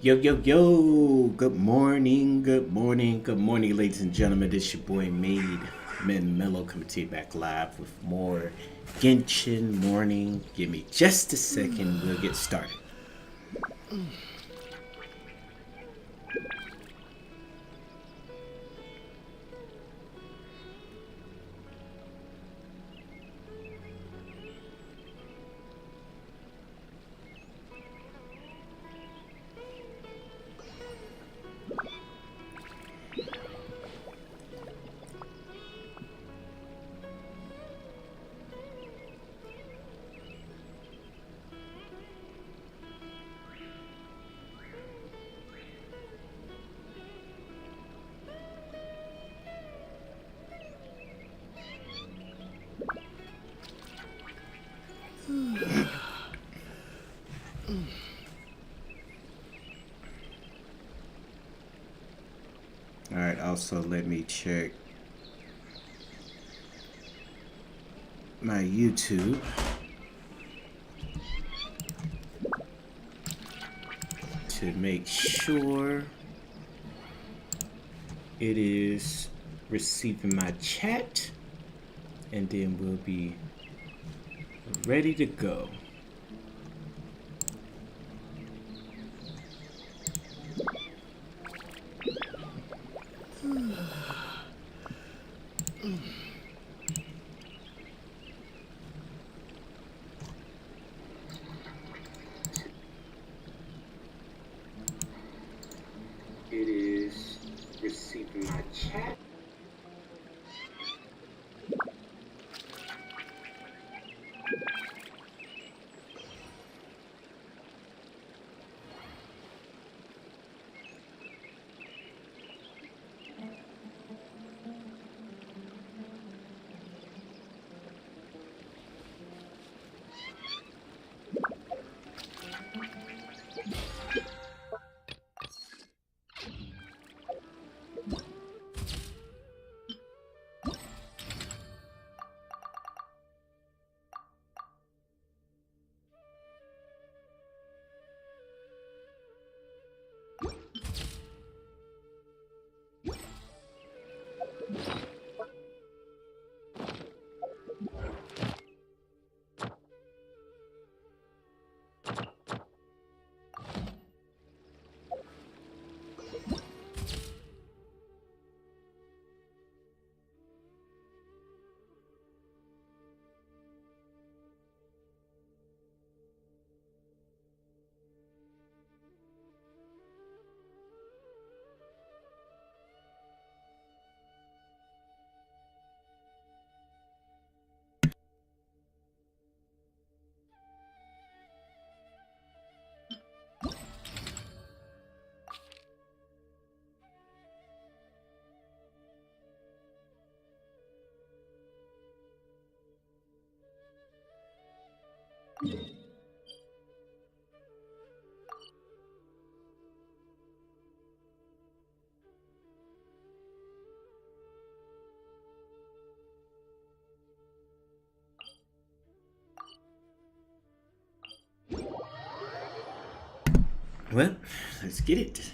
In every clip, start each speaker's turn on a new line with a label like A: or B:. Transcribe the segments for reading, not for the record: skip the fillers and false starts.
A: Yo, yo, yo! Good morning, good morning, good morning, ladies and gentlemen. This your boy MadeMenMelo coming to you back live with more Genshin morning. Give me just a second, we'll get started. Alright, also let me check my YouTube. To make sure it is receiving my chat, and then we'll be ready to go. It is receiving my chat. Well, let's get it.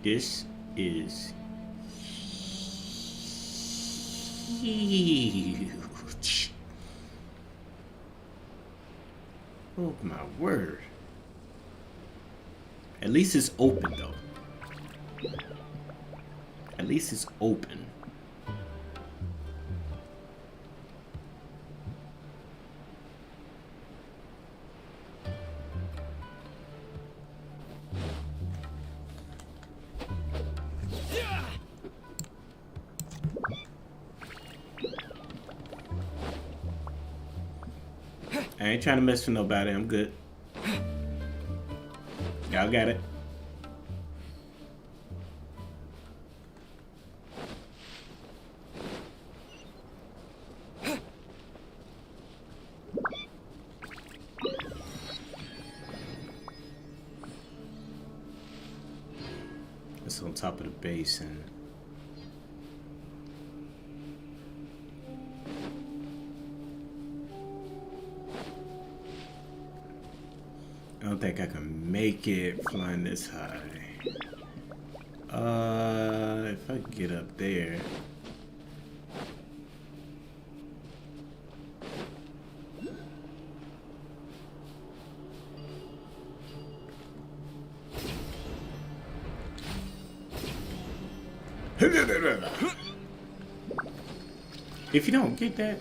A: This is huge. Oh my word. At least it's open though. At least it's open. I ain't trying to mess with nobody. I'm good. Y'all got it. It's on top of the basin. think I can make it flying this high. If I get up there. If you don't get that.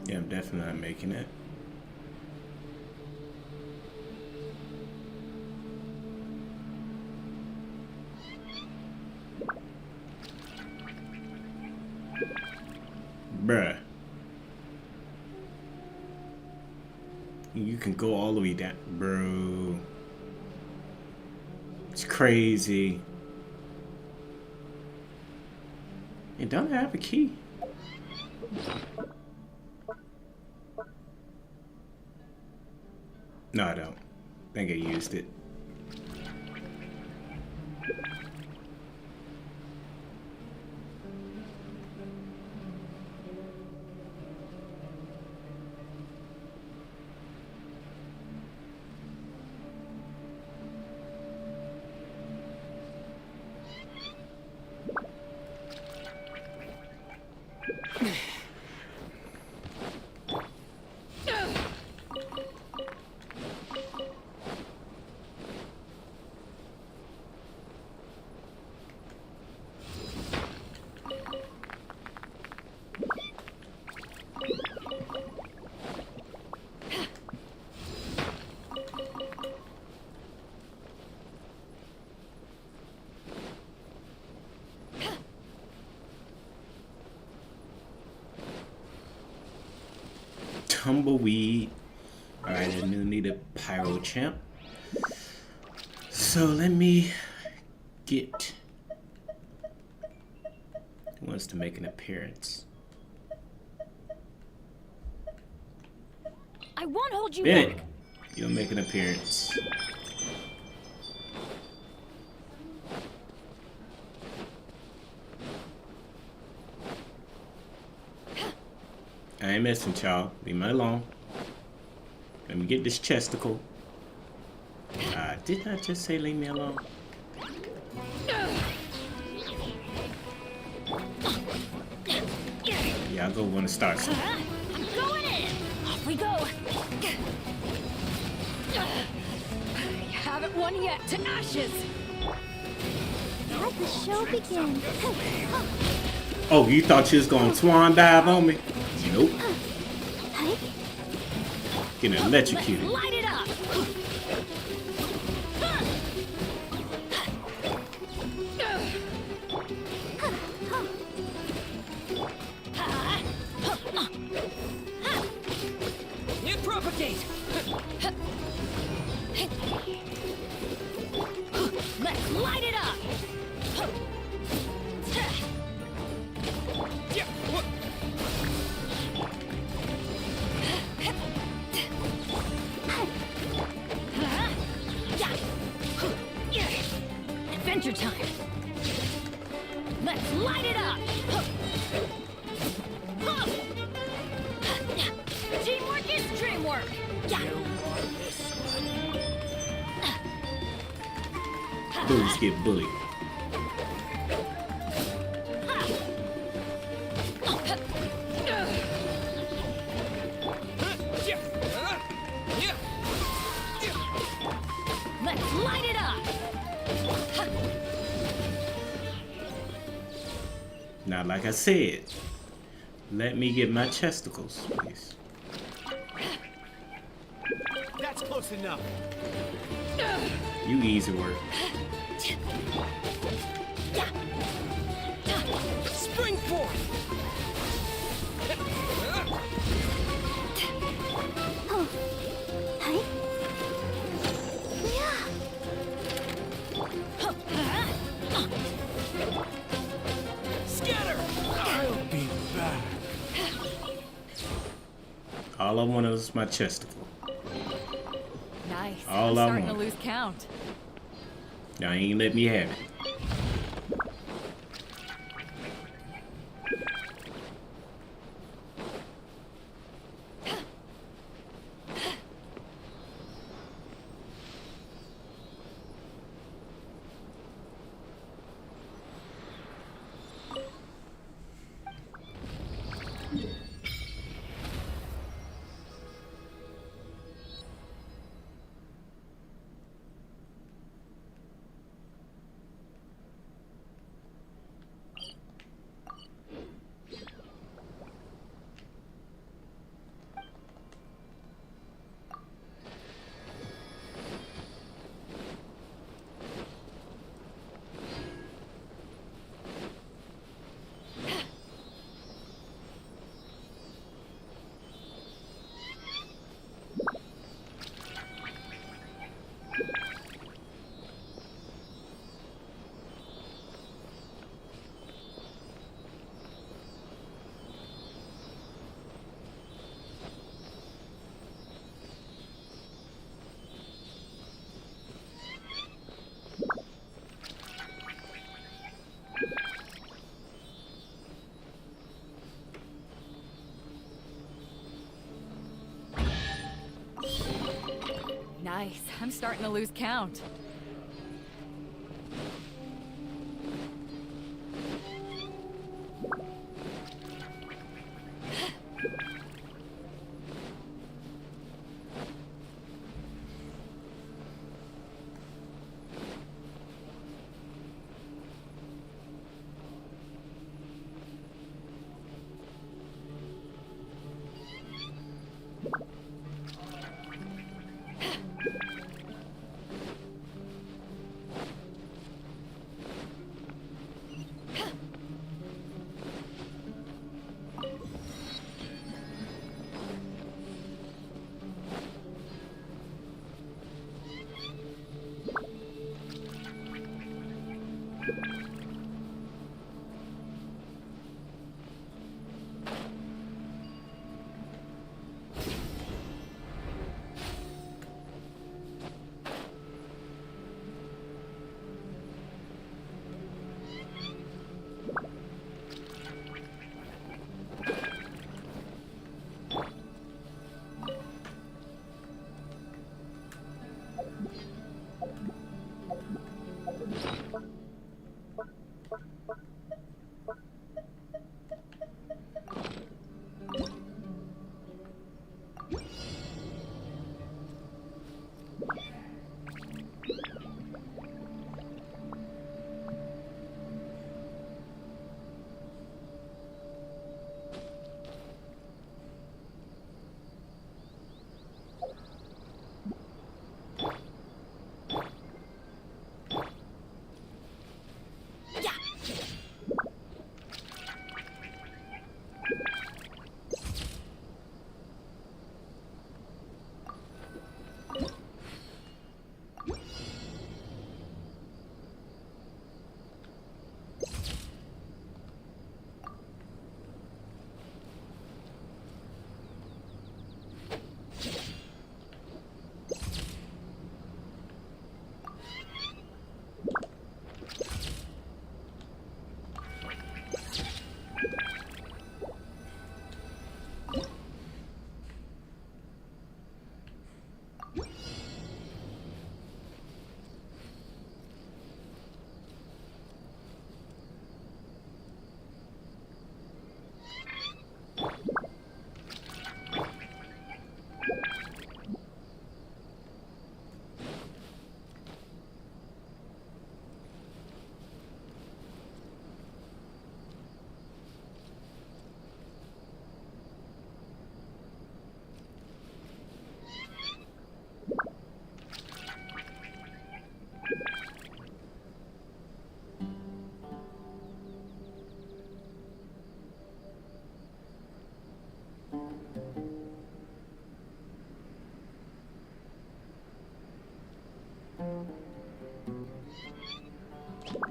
A: Yeah, I'm definitely not making it. Bruh. You can go all the way down, bro. It's crazy. And don't I have a key? No, I don't. I think I used it. Tumbleweed. Alright, I need a pyro champ. So let me get who wants to make an appearance.
B: I won't hold you
A: Bennett,
B: back.
A: you'll make an appearance. I ain't messing with y'all. Leave me alone. Let me get this chesticle. Didn't I just say leave me alone? Yeah, I'll go when it starts.
B: I'm going in. Off we go. You haven't won yet. To ashes.
C: Let the show begin.
A: Oh, you thought you was gonna swan dive on me? Nope. Getting electrocuted.
B: Light it up. You propagate. Let's light it up. Adventure time. Let's light it up. Teamwork is dreamwork.
A: Bullies get bullied.
B: Let's light it up.
A: Now, like I said, let me get my chesticles, please.
D: That's close enough.
A: You easy work.
D: Spring forth. Scatter. I'll be back.
A: All I want is my chesticle.
B: Nice.
A: All
B: I'm
A: I
B: starting to
A: want.
B: lose count.
A: Y'all ain't let me have it.
B: Yikes, I'm starting to lose count.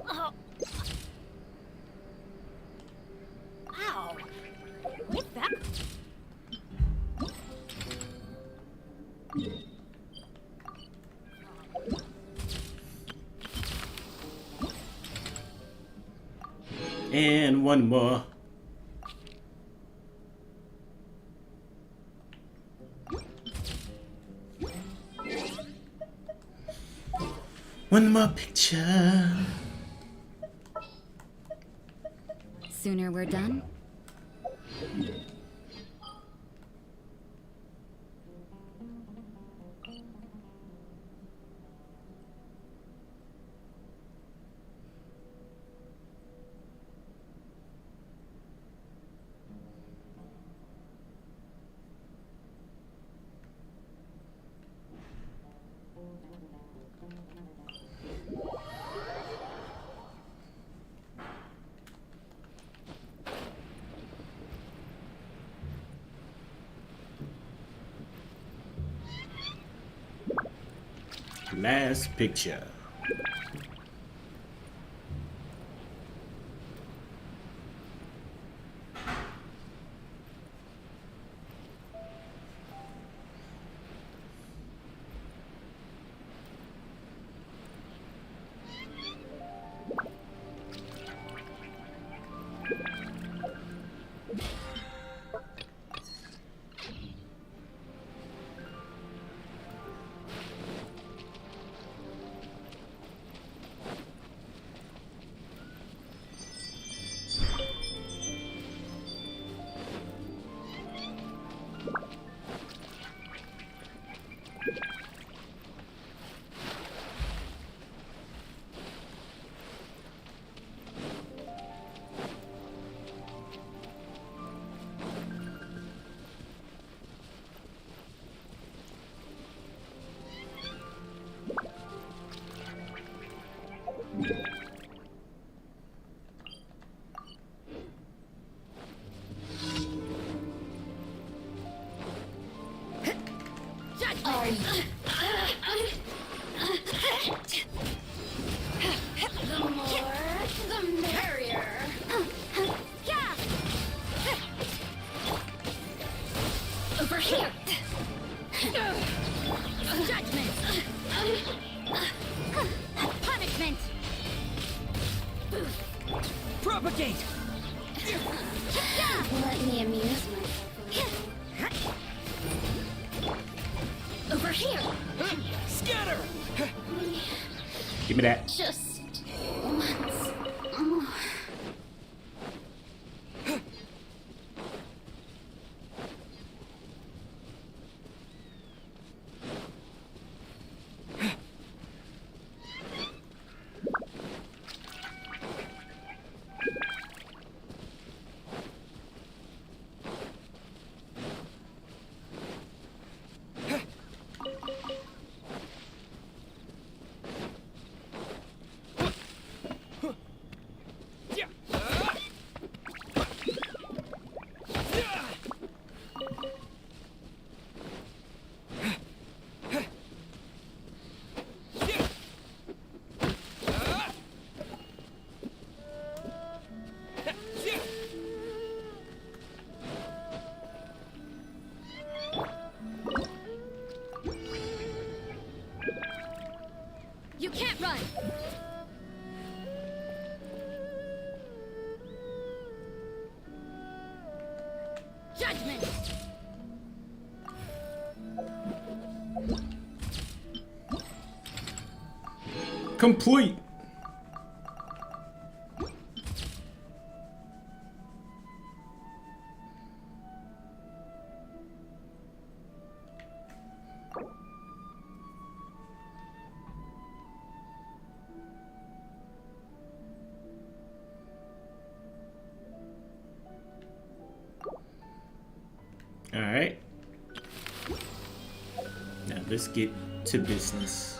B: Oh. Ow. Where'd that?
A: And one more. One more picture.
B: Sooner we're done?
A: Last picture.
B: The more, the merrier.
C: Yeah!
B: Over here.
C: Judgment! Punishment!
D: Propagate!
B: Let me amuse myself. Over here.
D: Scatter!
A: Give me that.
B: Just once more.
C: You can't run! Judgment!
A: Complete. All right. Now let's get to business.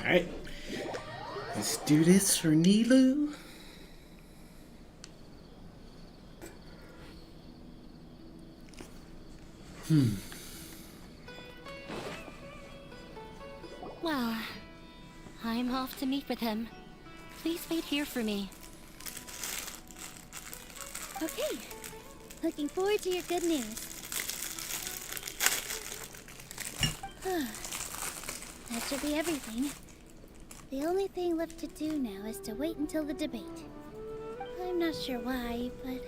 A: Alright. Let's do this for Nilu.
C: Well, I'm off to meet with him. Please wait here for me.
E: Okay. Looking forward to your good news. That should be everything. The only thing left to do now is to wait until the debate. I'm not sure why, but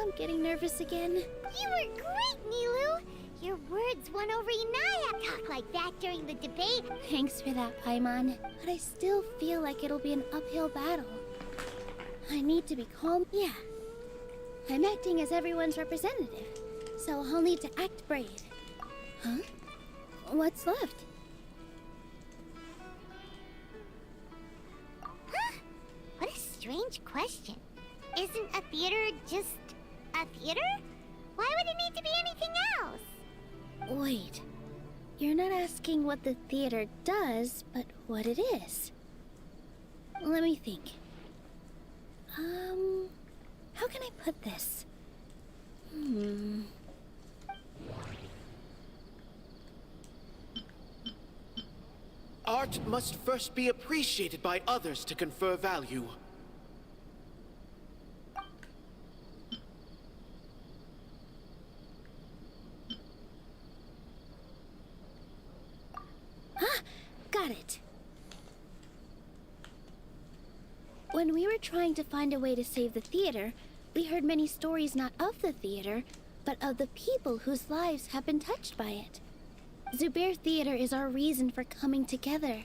E: I'm getting nervous again.
C: You were great, Nilu! Your words won over Inaya. Talk like that during the debate.
E: Thanks for that, Paimon. But I still feel like it'll be an uphill battle. I need to be calm. Yeah. I'm acting as everyone's representative, so I'll need to act brave. Huh? What's left?
C: Huh? What a strange question. Isn't a theater just a theater? Why would it need to be anything else?
E: Wait. You're not asking what the theater does, but what it is. Let me think. How can I put this?
F: Art must first be appreciated by others to confer value.
E: Got it. When we were trying to find a way to save the theater, we heard many stories not of the theater, but of the people whose lives have been touched by it. Zubair Theater is our reason for coming together.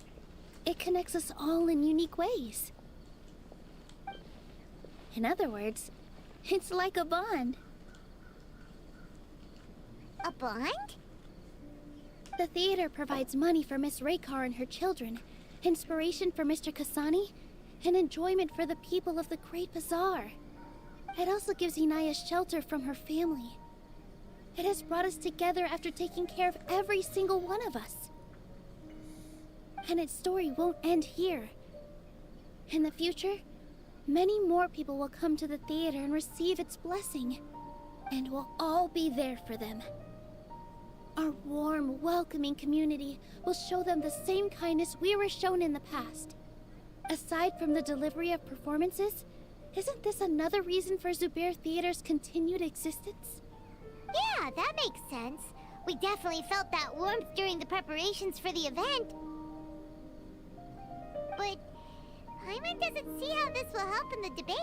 E: It connects us all in unique ways. In other words, it's like a bond.
C: A bond?
E: The theater provides money for Miss Raykar and her children, inspiration for Mr. Kasani, and enjoyment for the people of the Great Bazaar. It also gives Inaya shelter from her family. It has brought us together after taking care of every single one of us. And its story won't end here. In the future, many more people will come to the theater and receive its blessing. And we'll all be there for them. Our warm, welcoming community will show them the same kindness we were shown in the past. Aside from the delivery of performances, isn't this another reason for Zubair Theater's continued existence?
C: Yeah, that makes sense. We definitely felt that warmth during the preparations for the event. But Paimon doesn't see how this will help in the debate.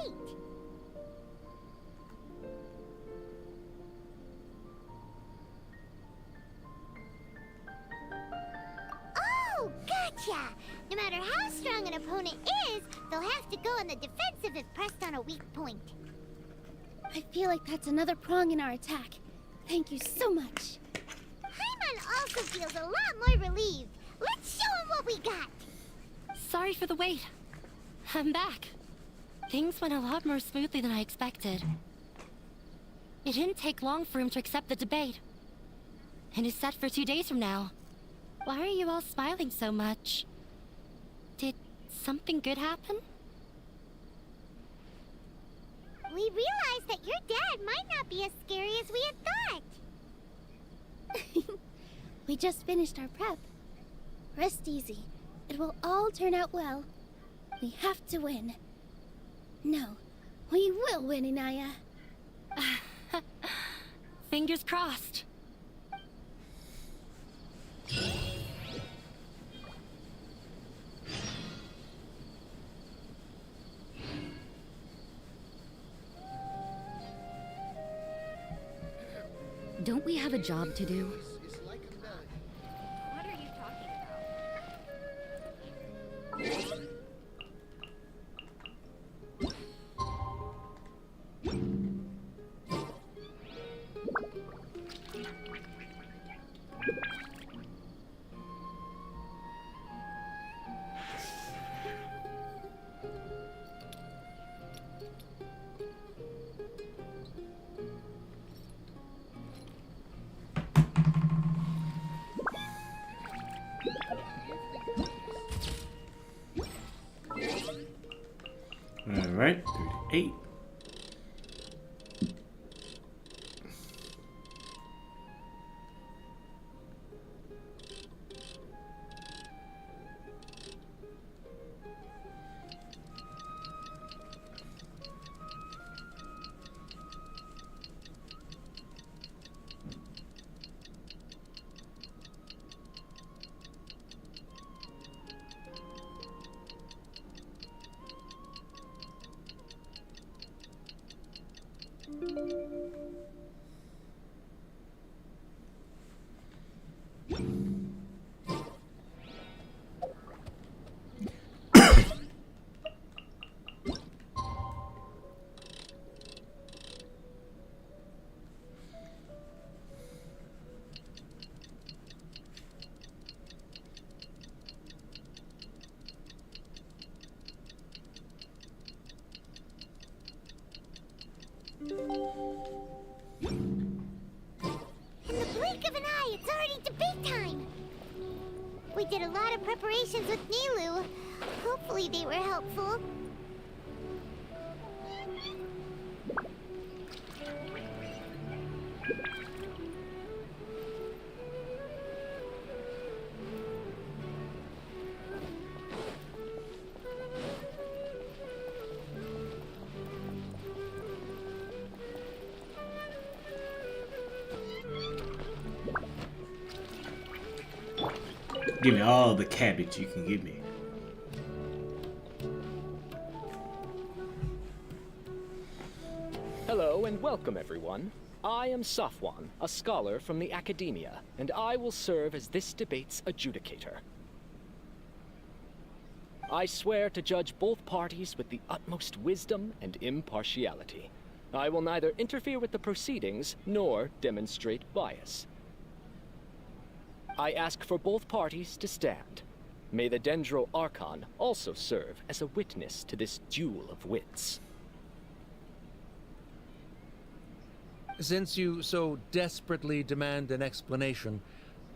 C: Oh, gotcha! No matter how strong an opponent is, they'll have to go on the defensive if pressed on a weak point.
E: I feel like that's another prong in our attack. Thank you so much.
C: Paimon also feels a lot more relieved. Let's show him what we got!
B: Sorry for the wait. I'm back. Things went a lot more smoothly than I expected. It didn't take long for him to accept the debate. And it's set for 2 days from now. Why are you all smiling so much? Did something good happen?
C: We realized that your dad might not be as scary as we had thought.
E: We just finished our prep. Rest easy. It will all turn out well. We have to win. No, we will win, Inaya.
B: Fingers crossed. Don't we have a job to do?
G: What are you talking about?
A: All right, 38.
C: In the blink of an eye, it's already debate time! We did a lot of preparations with Nilu. Hopefully they were helpful.
A: Give me all the cabbage you can give me.
H: Hello and welcome, everyone. I am Safwan, a scholar from the academia, and I will serve as this debate's adjudicator. I swear to judge both parties with the utmost wisdom and impartiality. I will neither interfere with the proceedings nor demonstrate bias. I ask for both parties to stand. May the Dendro Archon also serve as a witness to this duel of wits.
G: Since you so desperately demand an explanation,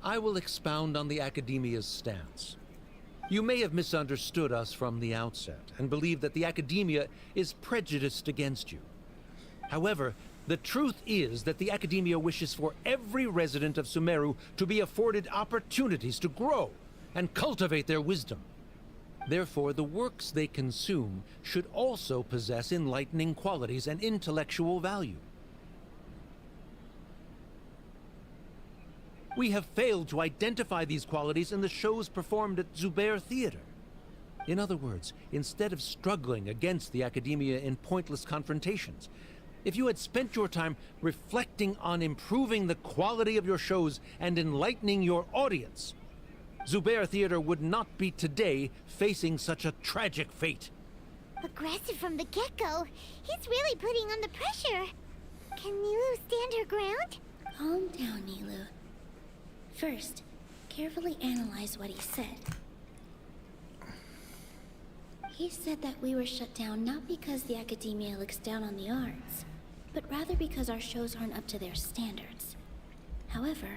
G: I will expound on the Academia's stance. You may have misunderstood us from the outset and believe that the Academia is prejudiced against you. However, the truth is that the Academia wishes for every resident of Sumeru to be afforded opportunities to grow and cultivate their wisdom. Therefore, the works they consume should also possess enlightening qualities and intellectual value. We have failed to identify these qualities in the shows performed at Zubair Theater. In other words, instead of struggling against the Academia in pointless confrontations, if you had spent your time reflecting on improving the quality of your shows and enlightening your audience, Zubair Theater would not be today facing such a tragic fate.
C: Aggressive from the get-go. He's really putting on the pressure. Can Nilu stand her ground?
E: Calm down, Nilu. First, carefully analyze what he said. He said that we were shut down not because the Academia looks down on the arts, but rather because our shows aren't up to their standards. However,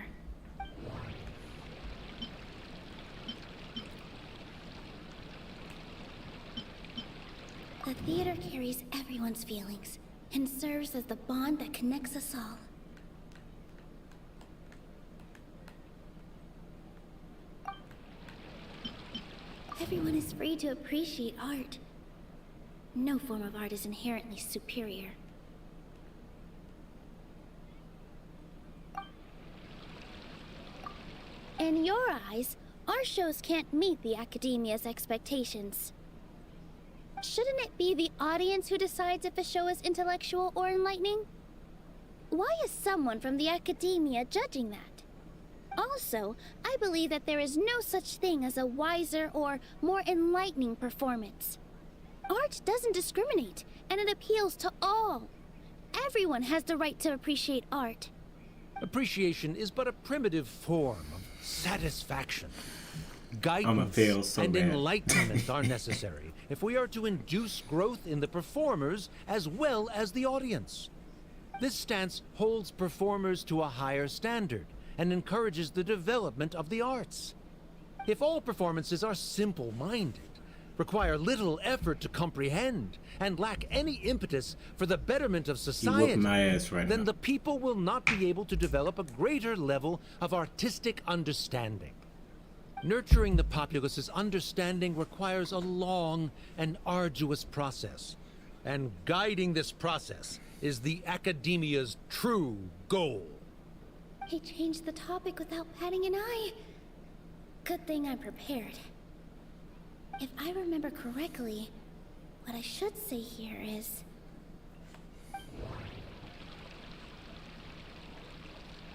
E: the theater carries everyone's feelings and serves as the bond that connects us all. Everyone is free to appreciate art. No form of art is inherently superior. In your eyes, our shows can't meet the Academia's expectations. Shouldn't it be the audience who decides if a show is intellectual or enlightening? Why is someone from the Academia judging that? Also, I believe that there is no such thing as a wiser or more enlightening performance. Art doesn't discriminate, and it appeals to all. Everyone has the right to appreciate art.
G: Appreciation is but a primitive form of satisfaction.
A: I'ma
G: Guidance
A: fail so
G: and
A: bad.
G: enlightenment are necessary if we are to induce growth in the performers as well as the audience. This stance holds performers to a higher standard and encourages the development of the arts. If all performances are simple-minded, require little effort to comprehend, and lack any impetus for the betterment of
A: You
G: society,
A: whooping my ass right
G: then
A: now.
G: the people will not be able to develop a greater level of artistic understanding. Nurturing the populace's understanding requires a long and arduous process, and guiding this process is the Academia's true goal.
E: He changed the topic without batting an eye. Good thing I'm prepared. If I remember correctly, what I should say here is...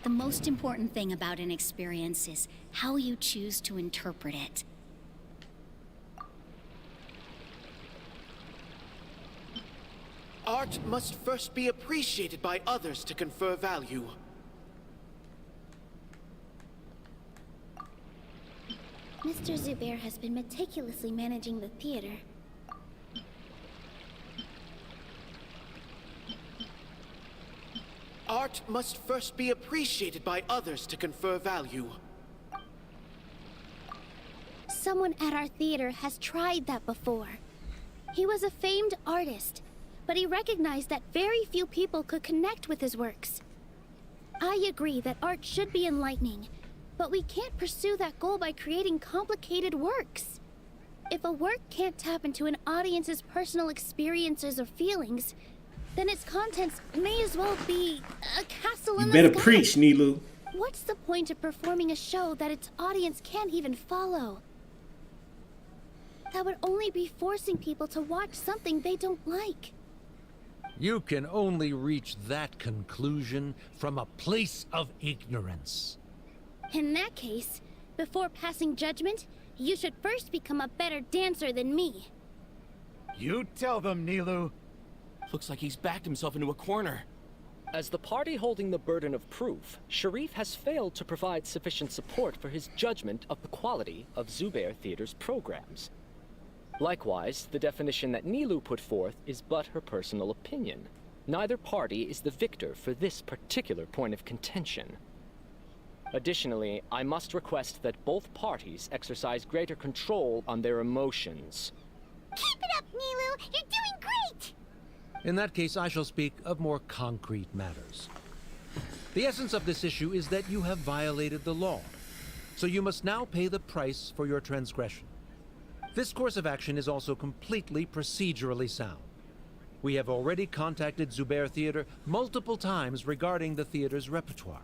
I: The most important thing about an experience is how you choose to interpret it.
F: Art must first be appreciated by others to confer value.
E: Mr. Zubair has been meticulously managing the theater.
F: Art must first be appreciated by others to confer value.
E: Someone at our theater has tried that before. He was a famed artist, but he recognized that very few people could connect with his works. I agree that art should be enlightening, but we can't pursue that goal by creating complicated works. If a work can't tap into an audience's personal experiences or feelings, then its contents may as well be a castle in
A: You
E: the
A: better
E: sky.
A: preach, Nilu.
E: What's the point of performing a show that its audience can't even follow? That would only be forcing people to watch something they don't like.
G: You can only reach that conclusion from a place of ignorance.
E: In that case, before passing judgment, You should first become a better dancer than me.
J: You tell them, Nilu.
D: Looks like he's backed himself into a corner.
H: As the party holding the burden of proof, Sharif has failed to provide sufficient support for his judgment of the quality of Zubair Theater's programs. Likewise, the definition that Nilu put forth is but her personal opinion. Neither party is the victor for this particular point of contention. Additionally, I must request that both parties exercise greater control on their emotions.
C: Keep it up, Nilu! You're doing great!
G: In that case, I shall speak of more concrete matters. The essence of this issue is that you have violated the law, so you must now pay the price for your transgression. This course of action is also completely procedurally sound. We have already contacted Zubair Theater multiple times regarding the theater's repertoire.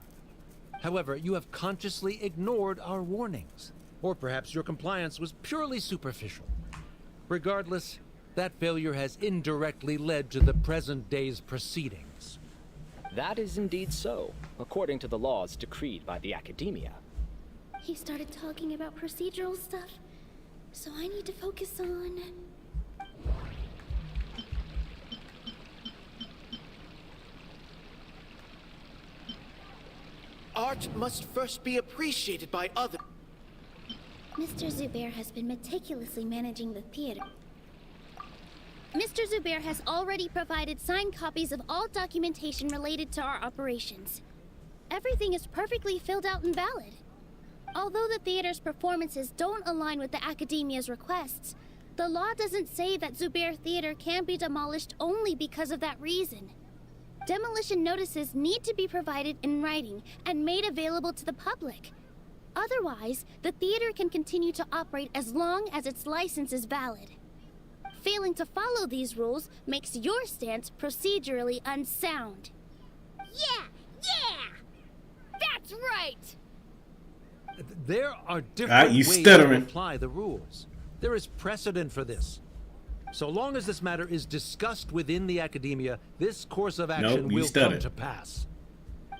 G: However, you have consciously ignored our warnings, or perhaps your compliance was purely superficial. Regardless, that failure has indirectly led to the present day's proceedings.
H: That is indeed so, according to the laws decreed by the Academia.
E: He started talking about procedural stuff, so I need to focus on...
F: Art must first be appreciated by others.
E: Mr. Zubair has been meticulously managing the theater. Mr. Zubair has already provided signed copies of all documentation related to our operations. Everything is perfectly filled out and valid. Although the theater's performances don't align with the Academia's requests, the law doesn't say that Zubair Theater can be demolished only because of that reason. Demolition notices need to be provided in writing and made available to the public. Otherwise, the theater can continue to operate as long as its license is valid. Failing to follow these rules makes your stance procedurally unsound.
C: Yeah! That's right!
G: There are different
A: you
G: ways
A: stuttering.
G: to apply the rules. There is precedent for this. So long as this matter is discussed within the Academia, this course of action
A: you
G: will
A: stuttered.
G: come to pass.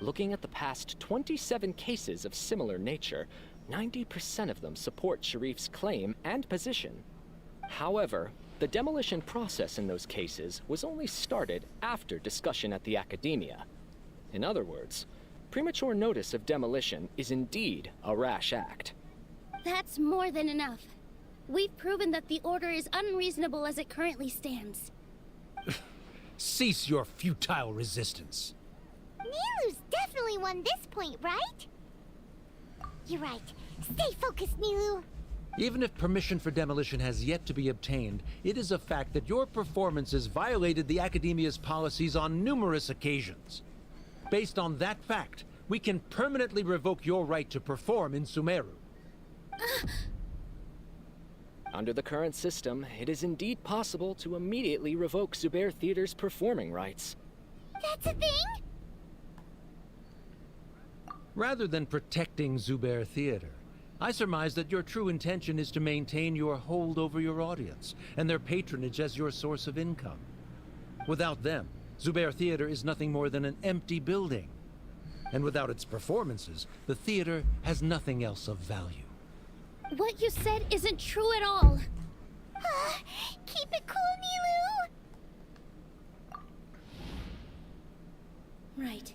H: Looking at the past 27 cases of similar nature, 90% of them support Sharif's claim and position. However, the demolition process in those cases was only started after discussion at the Academia. In other words, premature notice of demolition is indeed a rash act.
E: That's more than enough. We've proven that the order is unreasonable as it currently stands.
G: Cease your futile resistance.
C: Nilu's definitely won this point, right? You're right. Stay focused, Nilu.
G: Even if permission for demolition has yet to be obtained, it is a fact that your performances violated the Academia's policies on numerous occasions. Based on that fact, we can permanently revoke your right to perform in Sumeru.
H: Under the current system, it is indeed possible to immediately revoke Zubair Theater's performing rights.
C: That's a thing?
G: Rather than protecting Zubair Theater, I surmise that your true intention is to maintain your hold over your audience and their patronage as your source of income. Without them, Zubair Theater is nothing more than an empty building. And without its performances, the theater has nothing else of value.
E: What you said isn't true at all.
C: Keep it cool, Nilu!
E: Right.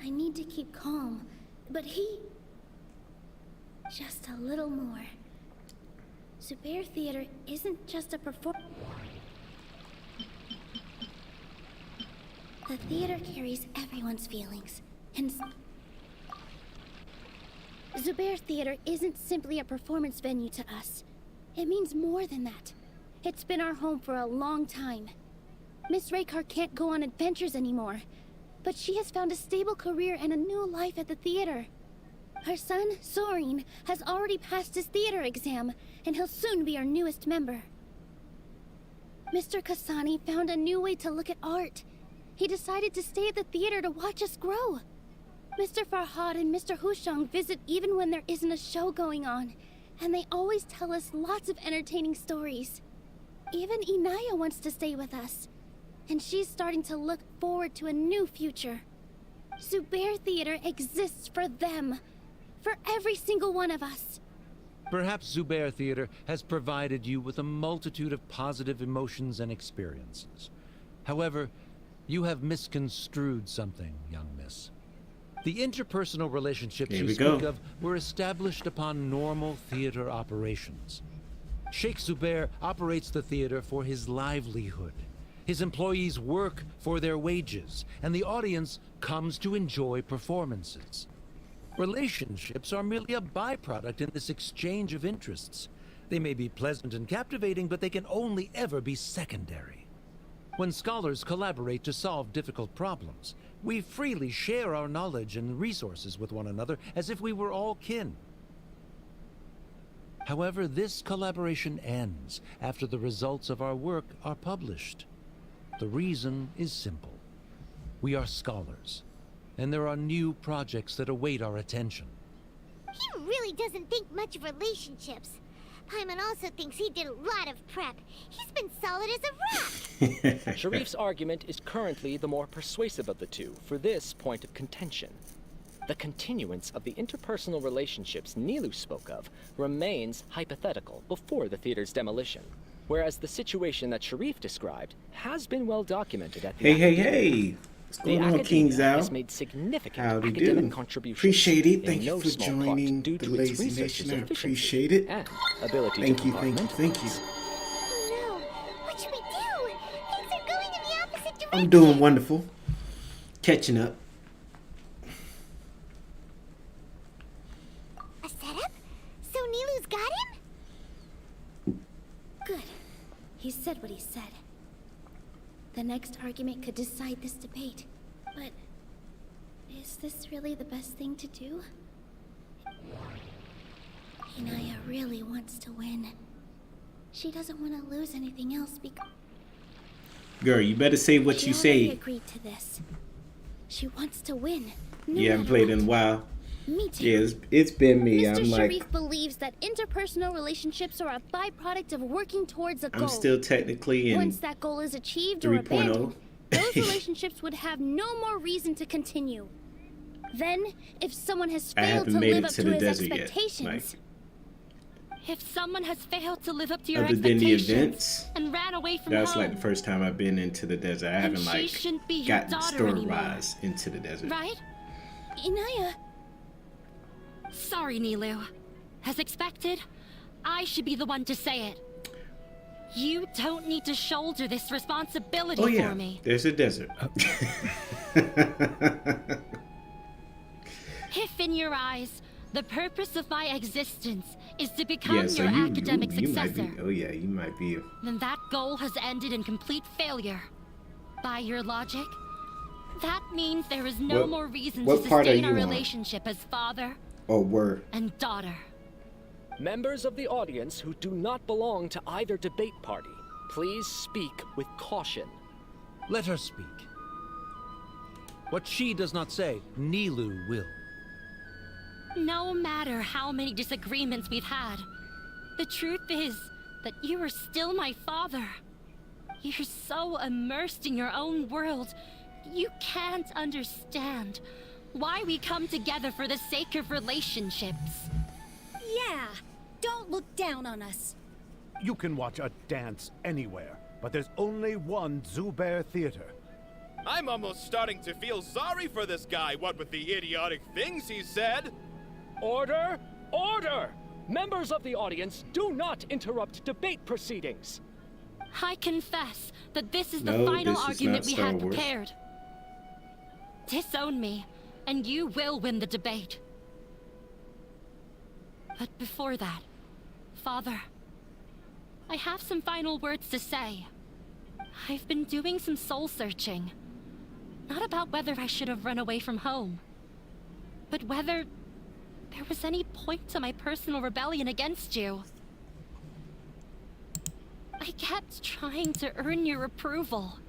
E: I need to keep calm, but he... Just a little more. Zubair Theater isn't just a performance. The theater carries everyone's feelings, and Zubair Theater isn't simply a performance venue to us. It means more than that. It's been our home for a long time. Miss Raykar can't go on adventures anymore, but she has found a stable career and a new life at the theater. Her son, Sorin, has already passed his theater exam, and he'll soon be our newest member. Mr. Kasani found a new way to look at art. He decided to stay at the theater to watch us grow. Mr. Farhad and Mr. Hushang visit even when there isn't a show going on, and they always tell us lots of entertaining stories. Even Inaya wants to stay with us, and she's starting to look forward to a new future. Zubair Theater exists for them, for every single one of us.
G: Perhaps Zubair Theater has provided you with a multitude of positive emotions and experiences. However, you have misconstrued something, young miss. The interpersonal relationships you speak of were established upon normal theater operations. Sheikh Zubair operates the theater for his livelihood. His employees work for their wages, and the audience comes to enjoy performances. Relationships are merely a byproduct in this exchange of interests. They may be pleasant and captivating, but they can only ever be secondary. When scholars collaborate to solve difficult problems, we freely share our knowledge and resources with one another as if we were all kin. However, this collaboration ends after the results of our work are published. The reason is simple. We are scholars, and there are new projects that await our attention.
C: He really doesn't think much of relationships. Paimon also thinks he did a lot of prep. He's been solid as a rock.
H: Sharif's argument is currently the more persuasive of the two for this point of contention. The continuance of the interpersonal relationships Nilu spoke of remains hypothetical before the theater's demolition, whereas the situation that Sharif described has been well documented at the
A: Hey. What's going on, King's Out?
H: has made significant
A: Howdy
H: academic
A: do.
H: contributions.
A: Appreciate it. Thank
H: in
A: you
H: no
A: for
H: small part
A: joining
H: due
A: the
H: to its
A: Lazy
H: research's
A: Nation. I
H: efficiency
A: appreciate it.
H: and ability
A: Thank
H: to
A: you.
H: compartmentalize.
C: Oh no, what should we do? Things are going in the opposite direction.
A: I'm doing wonderful. Catching up.
C: A setup? So Nilu's got him?
E: Good. He said what he said. The next argument could decide this debate. But is this really the best thing to do? Inaya really wants to win. She doesn't want to lose anything else because...
A: Girl, you better say what you
E: She already
A: say.
E: agreed to this. She wants to win. No
A: You haven't
E: matter
A: played
E: what.
A: in a while.
E: Me too.
A: Yeah, it's been me.
E: Mr.
A: I'm like,
E: Sharif believes that interpersonal relationships are a byproduct of working towards a goal.
A: I'm still technically in
E: Once that goal is achieved or
A: 3.0.
E: abandoned, those relationships would have no more reason to continue. Then, if someone has
A: I
E: failed
A: haven't
E: to
A: made
E: live
A: it
E: up
A: to
E: to
A: the
E: his
A: desert yet,
E: expectations,
B: If someone has failed to live up to your
A: Other than the
B: expectations
A: events,
B: and ran away from
A: that's
B: home,
A: like the first time I've been into the desert. I haven't
B: she
A: like
B: shouldn't be your
A: gotten
B: daughter anymore.
A: story-wise into the desert.
B: right?
E: Inaya,
B: Sorry, Nilu. As expected, I should be the one to say it. You don't need to shoulder this responsibility
A: Oh yeah,
B: for me.
A: there's a desert.
B: If in your eyes, the purpose of my existence is to become
A: Yeah, so
B: your
A: you
B: academic
A: might
B: successor,
A: be. Oh yeah, you might be.
B: then that goal has ended in complete failure. By your logic, that means there is no
A: What-
B: more reason
A: what
B: to
A: part are
B: sustain our
A: you on?
B: relationship as father
A: Oh, were.
B: and daughter.
H: Members of the audience who do not belong to either debate party, please speak with caution.
G: Let her speak. What she does not say, Nilu will.
B: No matter how many disagreements we've had, the truth is that you are still my father. You're so immersed in your own world, you can't understand why we come together for the sake of relationships.
I: Yeah, don't look down on us.
J: You can watch a dance anywhere, but there's only one Zubair Theater.
K: I'm almost starting to feel sorry for this guy, what with the idiotic things he said.
H: Order! Order! Members of the audience, do not interrupt debate proceedings.
B: I confess that this is the
A: No,
B: final
A: this is
B: argument
A: not
B: we
A: Star
B: had
A: Wars.
B: prepared. Disown me, and you will win the debate. But before that, Father, I have some final words to say. I've been doing some soul searching. Not about whether I should have run away from home, but whether there was any point to my personal rebellion against you. I kept trying to earn your approval,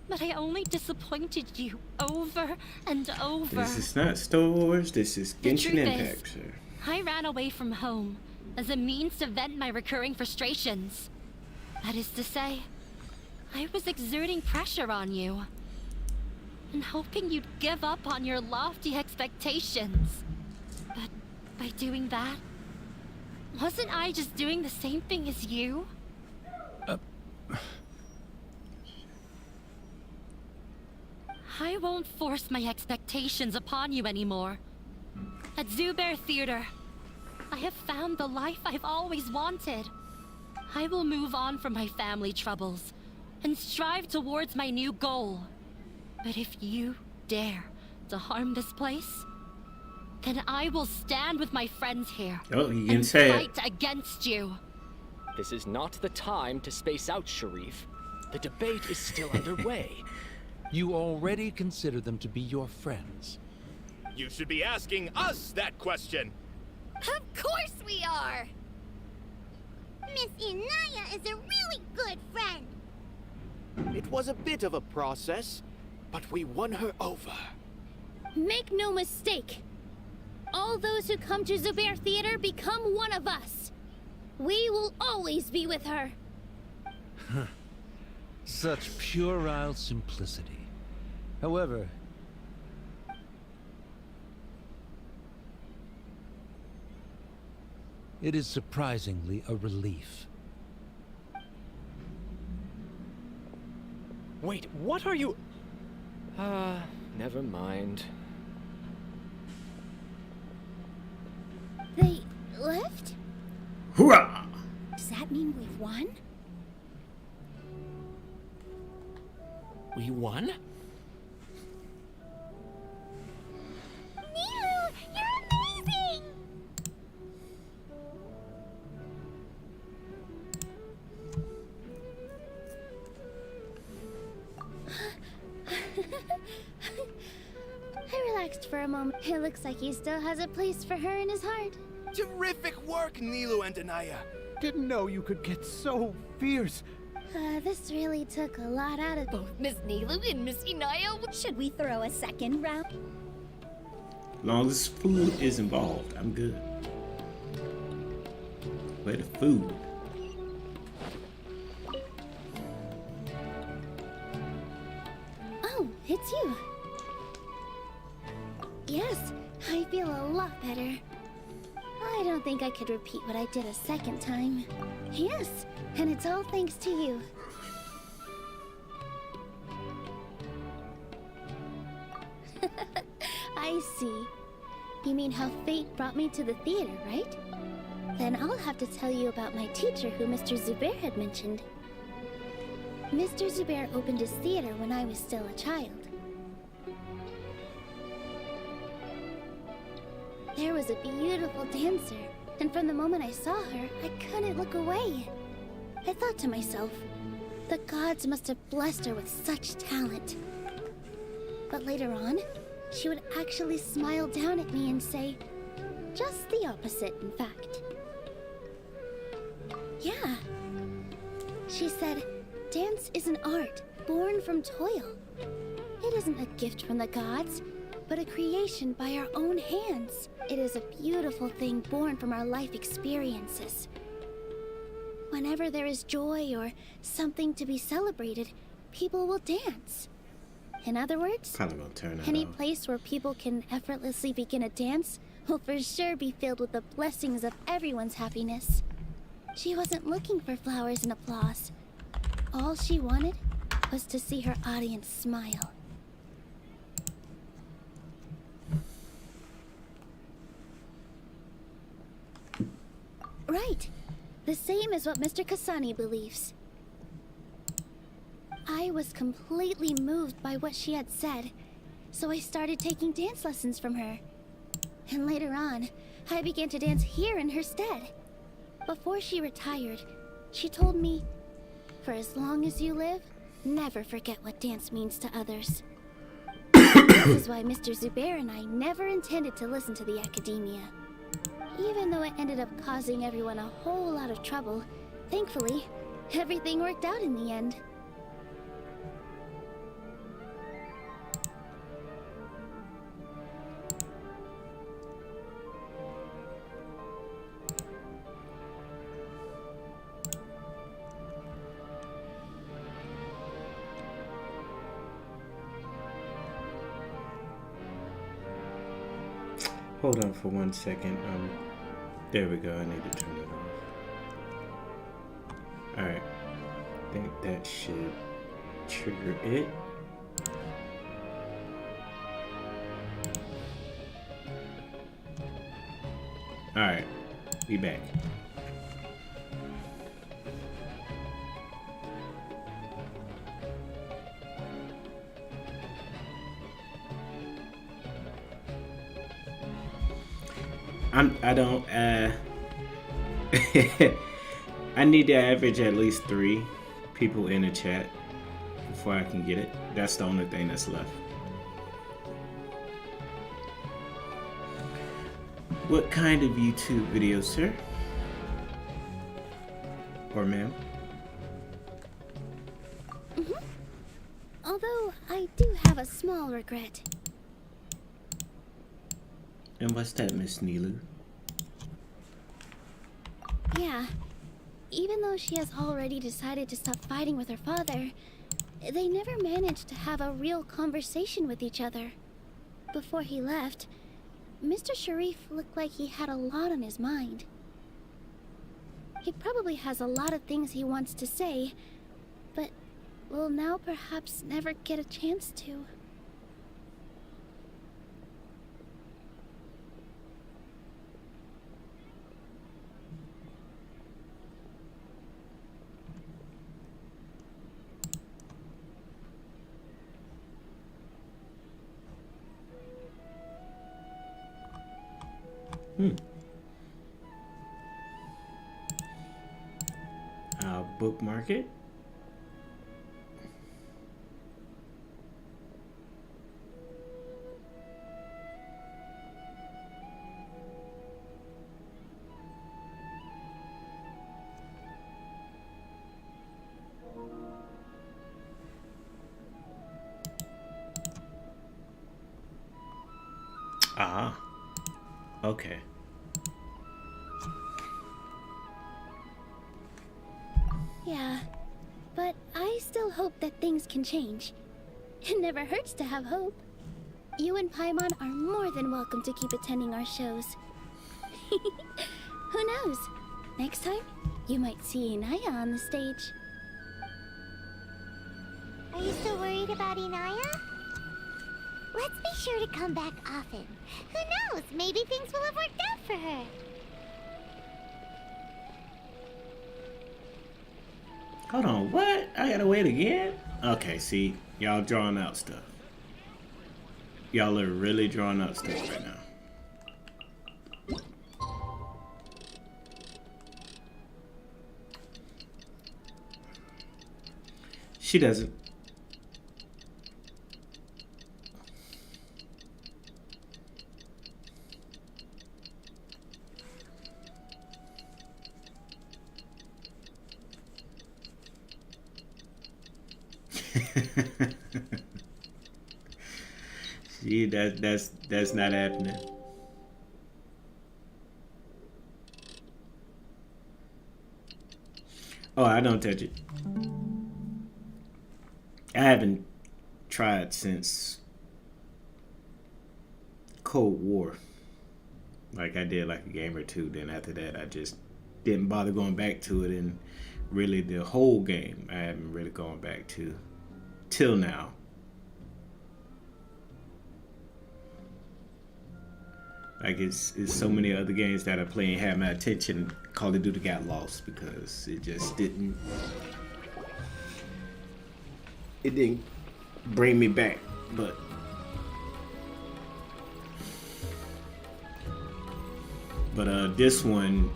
B: but I only disappointed you over and over.
A: This is not Star Wars. This is
B: The
A: Genshin
B: truth
A: Impact,
B: is,
A: sir.
B: I ran away from home as a means to vent my recurring frustrations. That is to say, I was exerting pressure on you and hoping you'd give up on your lofty expectations. But by doing that, Wasn't I just doing the same thing as you? I won't force my expectations upon you anymore. At Zubeir Theater, I have found the life I've always wanted. I will move on from my family troubles and strive towards my new goal. But if you dare to harm this place, then I will stand with my friends here and fight against you.
H: This is not the time to space out, Sharif. The debate is still underway.
G: You already consider them to be your friends.
K: You should be asking us that question.
C: Of course we are! Miss Inaya is a really good friend.
F: It was a bit of a process, but we won her over.
E: Make no mistake. All those who come to Zubeir Theater become one of us. We will always be with her.
G: Such puerile simplicity. However, it is surprisingly a relief.
H: Wait, what are you... never mind.
E: They left?
A: Hoorah!
I: Does that mean we've won?
D: We won?
C: Nilu, you're amazing!
E: I relaxed for a moment. It looks like he still has a place for her in his heart.
K: Terrific work, Nilu and Anaya.
J: Didn't know you could get so fierce.
E: This really took a lot out of both.
I: Miss Nilu and Miss Inaya, should we throw a second round?
A: As long as food is involved, I'm good. Where the food?
E: Oh, it's you. Yes, I feel a lot better. I don't think I could repeat what I did a second time. Yes, and it's all thanks to you. I see. You mean how fate brought me to the theater, right? Then I'll have to tell you about my teacher who Mr. Zubair had mentioned. Mr. Zubair opened his theater when I was still a child. There was a beautiful dancer, and from the moment I saw her, I couldn't look away. I thought to myself, the gods must have blessed her with such talent. But later on, she would actually smile down at me and say, just the opposite, in fact. Yeah. She said, dance is an art born from toil. It isn't a gift from the gods, but a creation by our own hands. It is a beautiful thing born from our life experiences. Whenever there is joy or something to be celebrated, people will dance. In other words, any place where people can effortlessly begin a dance will for sure be filled with the blessings of everyone's happiness. She wasn't looking for flowers and applause. All she wanted was to see her audience smile. Right. The same as what Mr. Kasani believes. I was completely moved by what she had said, so I started taking dance lessons from her. And later on, I began to dance here in her stead. Before she retired, she told me, for as long as you live, never forget what dance means to others. This is why Mr. Zubair and I never intended to listen to the academia. Even though it ended up causing everyone a whole lot of trouble, thankfully, everything worked out in the end.
A: Hold on for 1 second. There we go. I need to turn it off. Alright. I think that should trigger it. Alright. Be back. I don't I need to average at least 3 people in the chat before I can get it. That's the only thing that's left. What kind of YouTube video, sir? Or ma'am?
E: Although I do have a small regret.
A: And what's that, Miss Nilu?
E: Yeah. Even though she has already decided to stop fighting with her father, they never managed to have a real conversation with each other. Before he left, Mr. Sharif looked like he had a lot on his mind. He probably has a lot of things he wants to say, but will now perhaps never get a chance to.
A: I'll bookmark it. Ah, okay.
E: Yeah, but I still hope that things can change. It never hurts to have hope. You and Paimon are more than welcome to keep attending our shows. Who knows? Next time, you might see Inaya on the stage.
C: Are you still worried about Inaya? Let's be sure to come back often. Who knows? Maybe things will have worked out for her.
A: Hold on, what? I gotta wait again? Okay, see, y'all drawing out stuff. Y'all are really drawing out stuff right now. She doesn't. See, that's not happening. Oh, I don't touch it. I haven't tried since Cold War. Like I did like a game or two. Then after that, I just didn't bother going back to it. And really, the whole game, I haven't really gone back to till now. Like it's so many other games that I play and have my attention. Call of Duty got lost because it just didn't. It didn't bring me back, but this one,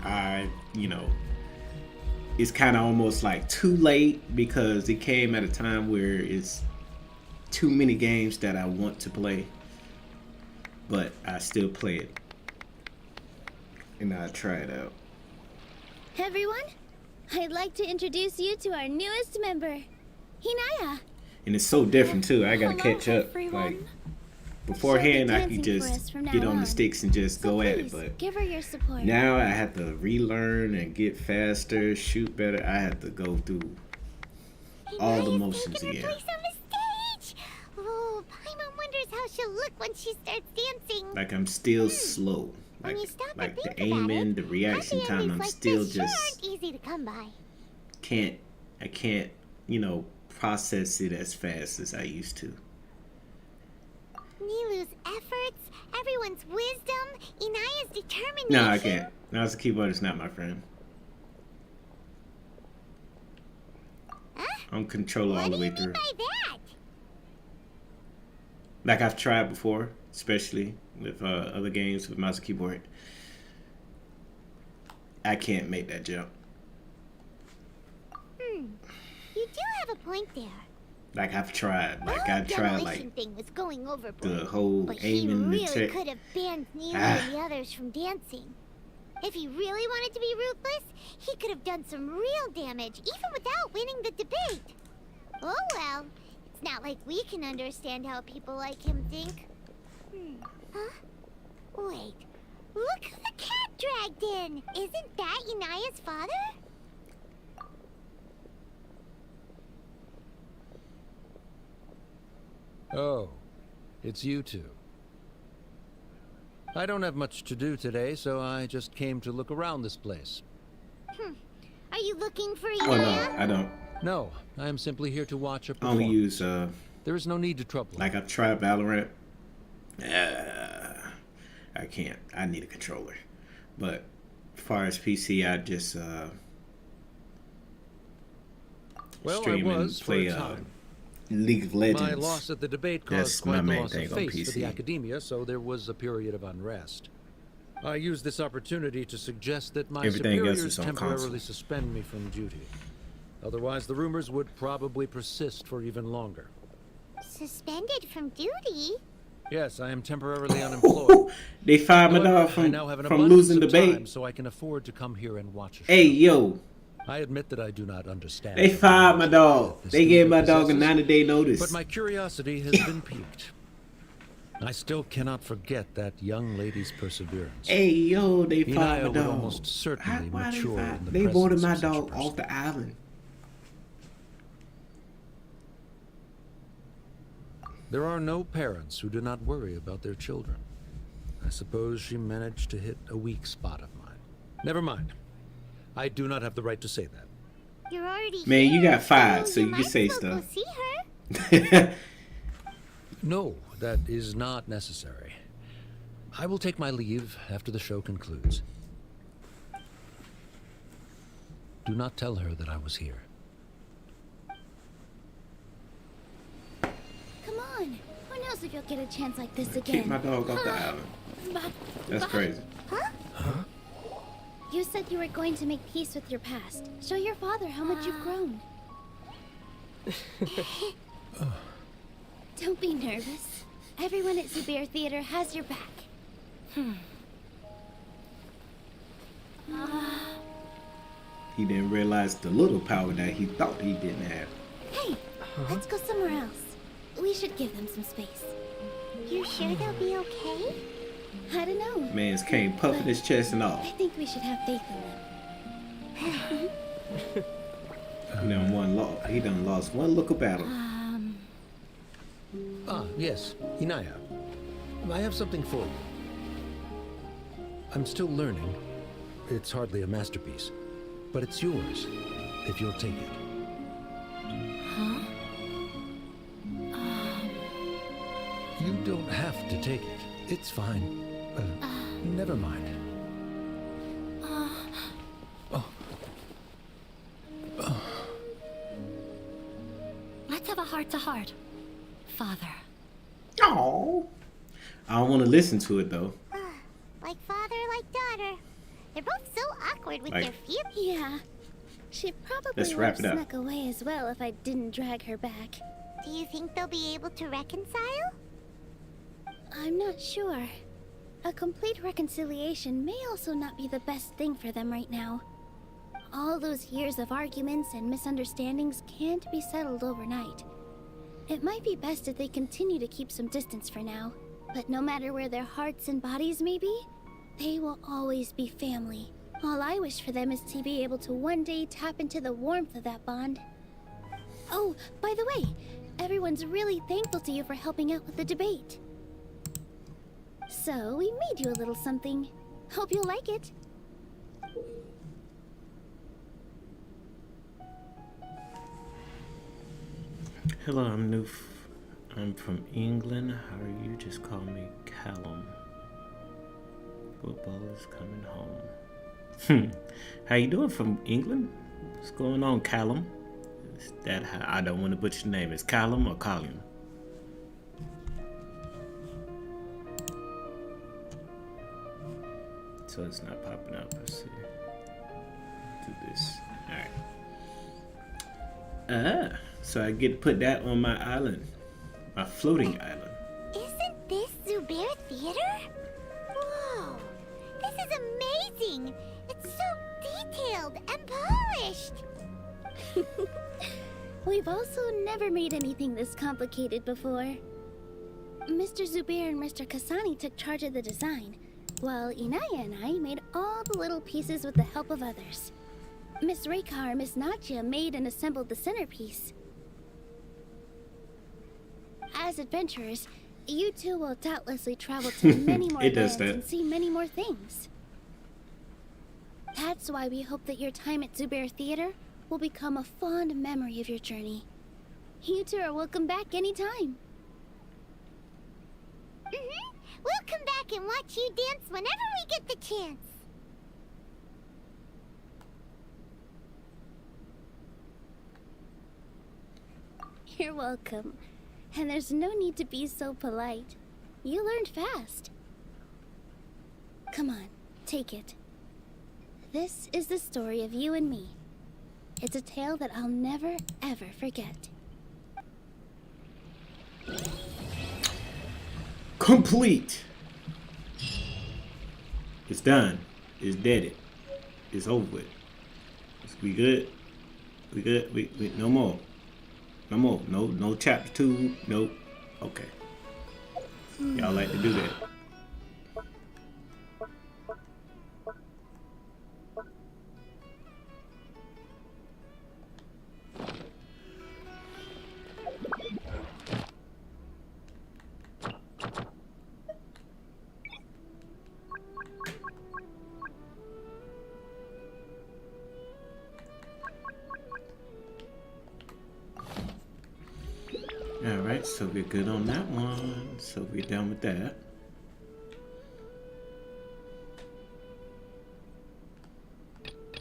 A: it's kind of almost like too late because it came at a time where it's too many games that I want to play, but I still play it and I try it out.
E: Everyone, I'd like to introduce you to our newest member, Hinaya.
A: And it's so different too. I gotta catch up.
B: everyone.
A: Like beforehand, I could
E: dancing for us
A: just
E: from now
A: get on the
E: on.
A: sticks and just
E: So
A: go at
E: please,
A: it. But
E: give her your support.
A: now I have to relearn and get faster, shoot better. I have to go through all the
C: Hinaya's
A: motions
C: taking her
A: again.
C: place on the stage. Oh, Paimon wonders how she'll look when she starts dancing.
A: Like I'm still slow.
C: When you stop
A: like
C: and think
A: the
C: about
A: aiming,
C: it,
A: the reaction
C: happy
A: time,
C: endings
A: I'm
C: like
A: still
C: this sure
A: just
C: aren't easy to come by.
A: I can't, you know, process it as fast as I used to.
C: Nilu's efforts, everyone's wisdom, Inaya's determination.
A: No, I can't. Now the keyboard is not my friend.
C: Huh?
A: I'm controller all the way
C: What do you
A: through.
C: mean by that?
A: Like I've tried before, especially with other games with mouse and keyboard. I can't make that jump.
C: You do have a point there.
A: Like I've tried. Like
C: The
A: I've
C: whole
A: tried
C: demolition
A: like
C: thing was going overboard.
A: the whole
C: But he
A: aiming the
C: really
A: tech.
C: could have banned Nilu and the others from dancing. If he really wanted to be ruthless, he could have done some real damage, even without winning the debate. Oh well, it's not like we can understand how people like him think. Huh? Wait, look who the cat dragged in! Isn't that Inaya's father?
G: Oh, it's you two. I don't have much to do today, so I just came to look around this place.
C: Are you looking for
A: Oh no,
C: Inaya?
A: I don't.
G: No, I am simply here to watch a
A: I
G: performance.
A: only use
G: There is no need to trouble.
A: like I've tried Valorant. I can't. I need a controller. But as far as PC, I just
G: Well,
A: stream
G: I
A: and
G: was
A: play
G: for a time.
A: League of Legends.
G: My loss at the debate
A: That's
G: caused
A: my
G: quite the
A: main
G: loss
A: thing
G: of
A: on
G: face for the
A: PC.
G: academia, so there was a period of unrest. I used this opportunity to suggest that my
A: Everything else
G: superiors
A: is on
G: temporarily
A: console.
G: suspend me from duty. Otherwise, the rumors would probably persist for even longer.
C: Suspended from duty?
G: Yes, I am temporarily unemployed.
A: They fired my dog
G: However, I now have
A: from
G: an
A: from
G: abundance
A: losing
G: of
A: debate.
G: time, so I can afford to come here and watch a show.
A: Hey yo,
G: I admit that I do not understand.
A: they
G: the
A: fired my
G: knowledge
A: dog.
G: that this
A: They gave
G: theater
A: my dog a
G: possesses,
A: 90-day notice.
G: But my curiosity has been piqued. I still cannot forget that young lady's perseverance.
A: Hey yo, they fired
G: Inaya
A: my
G: would
A: dog.
G: almost certainly
A: Why they
G: mature
A: fired?
G: in the
A: They voted
G: presence
A: my
G: of such a
A: dog
G: person.
A: off the island.
G: There are no parents who do not worry about their children. I suppose she managed to hit a weak spot of mine. Never mind. I do not have the right to say that.
C: You're already
A: Man, you
C: here,
A: got fired, so you
C: might
A: can say
C: as well
A: stuff.
C: Go see her.
G: No, that is not necessary. I will take my leave after the show concludes. Do not tell her that I was here.
E: Come on. Who knows if you'll get a chance like this
A: Kick
E: again?
A: my dog off the island. That's crazy.
E: You said you were going to make peace with your past. Show your father how much you've grown. Don't be nervous. Everyone at Zubair Theater has your back.
A: He didn't realize the little power that he thought he didn't have.
E: Hey, let's go somewhere else. We should give them some space.
C: You sure they'll be okay?
E: I don't know.
A: Man's came puffing his chest and all.
E: I think we should have faith in them.
A: He done lost one look of battle.
G: Ah, yes, Inaya. I have something for you. I'm still learning. It's hardly a masterpiece, but it's yours, if you'll take it. You don't have to take it. It's fine. Never mind.
B: Let's have a heart-to-heart. Father.
A: Oh, I don't want to listen to it though.
C: Like father, like daughter. They're both so awkward with
A: Like-
C: their feelings.
E: Yeah. She probably
A: Let's
E: would
A: wrap
E: have
A: it up.
E: snuck away as well if I didn't drag her back.
C: Do you think they'll be able to reconcile?
E: I'm not sure. A complete reconciliation may also not be the best thing for them right now. All those years of arguments and misunderstandings can't be settled overnight. It might be best if they continue to keep some distance for now. But no matter where their hearts and bodies may be, they will always be family. All I wish for them is to be able to one day tap into the warmth of that bond. Oh, by the way, everyone's really thankful to you for helping out with the debate. So, we made you a little something. Hope you'll like it.
A: Hello, I'm from England. How are you? Just call me Callum. Football is coming home. How you doing from England? What's going on, Callum? Is that how, I don't want to butcher your name. Is Callum or Colin? So it's not popping up. Let's see. Do this. Alright. So I get to put that on my island. My floating island.
C: Isn't this Zubair Theater? Whoa! This is amazing! It's so detailed and polished!
E: We've also never made anything this complicated before. Mr. Zubair and Mr. Kasani took charge of the design, while Inaya and I made all the little pieces with the help of others. Miss Reikar and Miss Nadia made and assembled the centerpiece. As adventurers, you two will doubtlessly travel to many more lands and see many more things. That's why we hope that your time at Zubair Theater will become a fond memory of your journey. You two are welcome back anytime.
C: We'll come back and watch you dance whenever we get the chance.
E: You're welcome. And there's no need to be so polite. You learned fast. Come on, take it. This is the story of you and me. It's a tale that I'll never, ever forget.
A: Complete. It's done. It's dead. It's over with. We good? We good? We no more. No more. No chapter 2. Nope. Okay. Y'all like to do that. Alright, so we're good on that one. So we're done with that.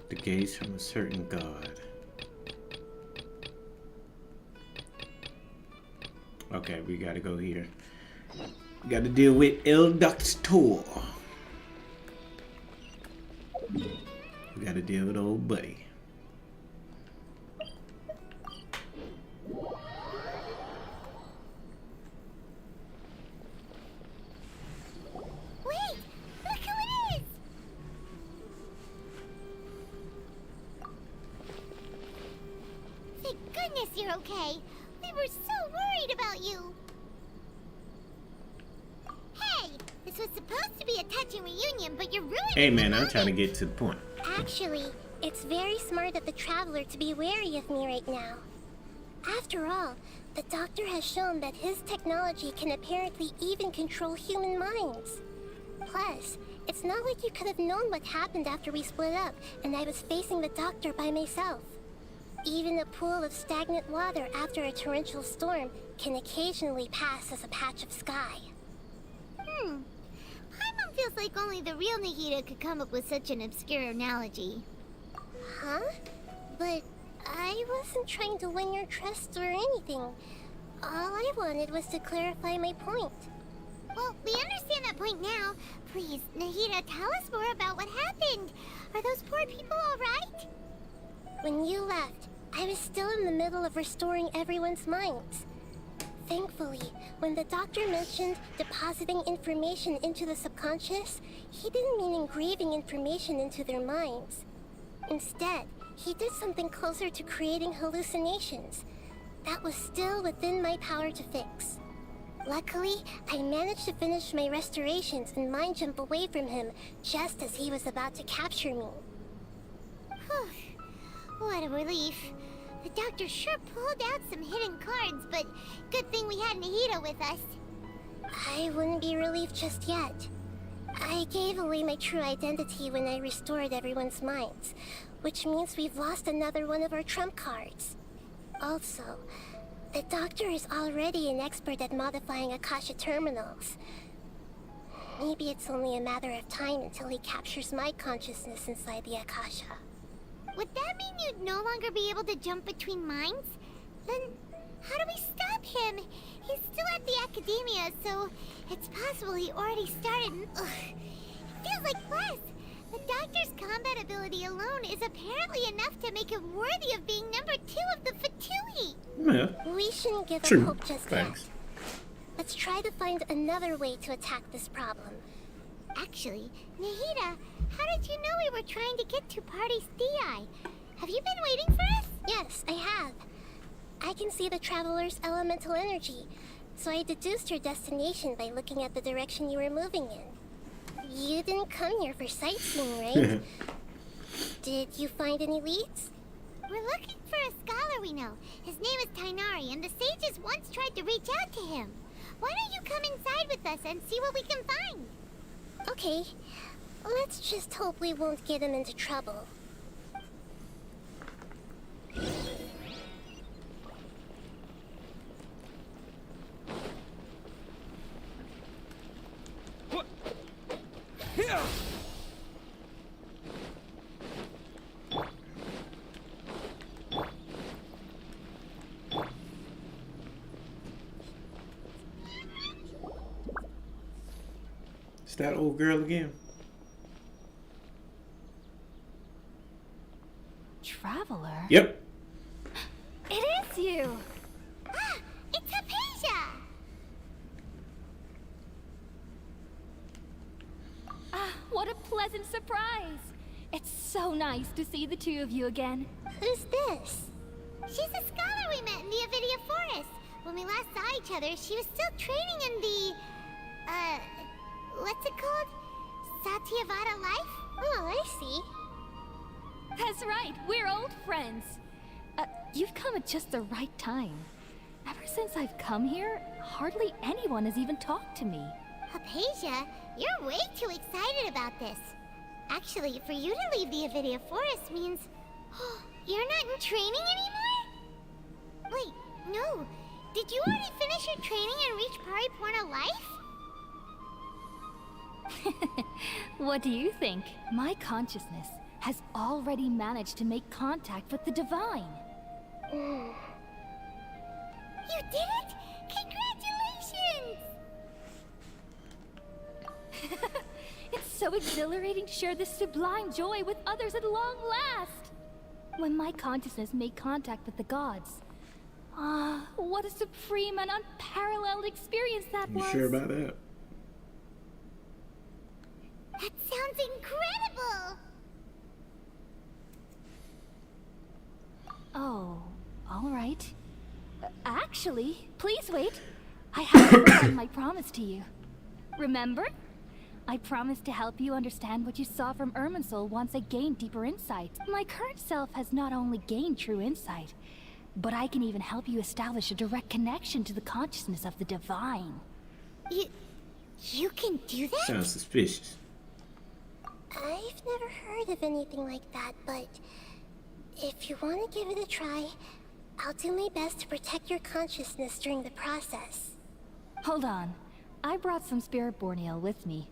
A: The gaze from a certain god. Okay, we gotta go here. We gotta deal with El Doctor. We gotta deal with old buddy.
C: You're okay. We were so worried about you. Hey, this was supposed to be a touching reunion, but you're ruining it.
A: Hey man, I'm trying to get to the point.
C: Actually, it's very smart of the Traveler to be wary of me right now. After all, the Doctor has shown that his technology can apparently even control human minds. Plus, it's not like you could have known what happened after we split up and I was facing the Doctor by myself. Even a pool of stagnant water after a torrential storm can occasionally pass as a patch of sky. Paimon feels like only the real Nahida could come up with such an obscure analogy. Huh? But I wasn't trying to win your trust or anything. All I wanted was to clarify my point. Well, we understand that point now. Please, Nahida, tell us more about what happened. Are those poor people all right? When you left, I was still in the middle of restoring everyone's minds. Thankfully, when the Doctor mentioned depositing information into the subconscious, he didn't mean engraving information into their minds. Instead, he did something closer to creating hallucinations. That was still within my power to fix. Luckily, I managed to finish my restorations and mind jump away from him just as he was about to capture me. What a relief. The Doctor sure pulled out some hidden cards, but good thing we had Nahida with us. I wouldn't be relieved just yet. I gave away my true identity when I restored everyone's minds, which means we've lost another one of our trump cards. Also, the doctor is already an expert at modifying Akasha terminals. Maybe it's only a matter of time until he captures my consciousness inside the Akasha.
E: Would that mean you'd no longer be able to jump between minds? Then how do we stop him? He's still at the academia, so it's possible he already started. Ugh, it feels like less. The doctor's combat ability alone is apparently enough to make him worthy of being number 2 of the Fatui.
A: Yeah.
C: We shouldn't give
A: True.
C: up hope just
A: Thanks.
C: yet. Let's try to find another way to attack this problem.
E: Actually, Nahida, how did you know we were trying to get to Party's Thei? Have you been waiting for us?
C: Yes, I have. I can see the traveler's elemental energy, so I deduced your destination by looking at the direction you were moving in. You didn't come here for sightseeing, right? Did you find any leads?
E: We're looking for a scholar we know. His name is Tainari, and the sages once tried to reach out to him. Why don't you come inside with us and see what we can find?
C: Okay, let's just hope we won't get him into trouble.
A: It's that old girl again.
B: Traveler?
A: Yep.
B: It is you!
E: Ah, it's Hypatia!
B: Ah, what a pleasant surprise! It's so nice to see the two of you again.
C: Who's this?
E: She's a scholar we met in the Avidia Forest. When we last saw each other, she was still training in the... what's it called? Satyavada life?
C: Oh, I see.
B: That's right, we're old friends. You've come at just the right time. Ever since I've come here, hardly anyone has even talked to me.
E: Hypatia, you're way too excited about this. Actually, for you to leave the Avidia Forest means... you're not in training anymore? Wait, no. Did you already finish your training and reach Paripurna life?
B: What do you think? My consciousness has already managed to make contact with the divine.
E: You did it! Congratulations!
B: It's so exhilarating to share this sublime joy with others at long last. When my consciousness made contact with the gods. Ah, what a supreme and unparalleled experience that
A: You
B: was.
A: sure about that?
E: That sounds incredible!
B: Oh, all right. Actually, please wait. I haven't forgotten my promise to you. Remember? I promised to help you understand what you saw from Irminsul once I gained deeper insight. My current self has not only gained true insight, but I can even help you establish a direct connection to the consciousness of the divine.
E: You can do that?
A: Sounds suspicious.
C: I've never heard of anything like that, but if you want to give it a try, I'll do my best to protect your consciousness during the process.
B: Hold on. I brought some spirit borneal with me.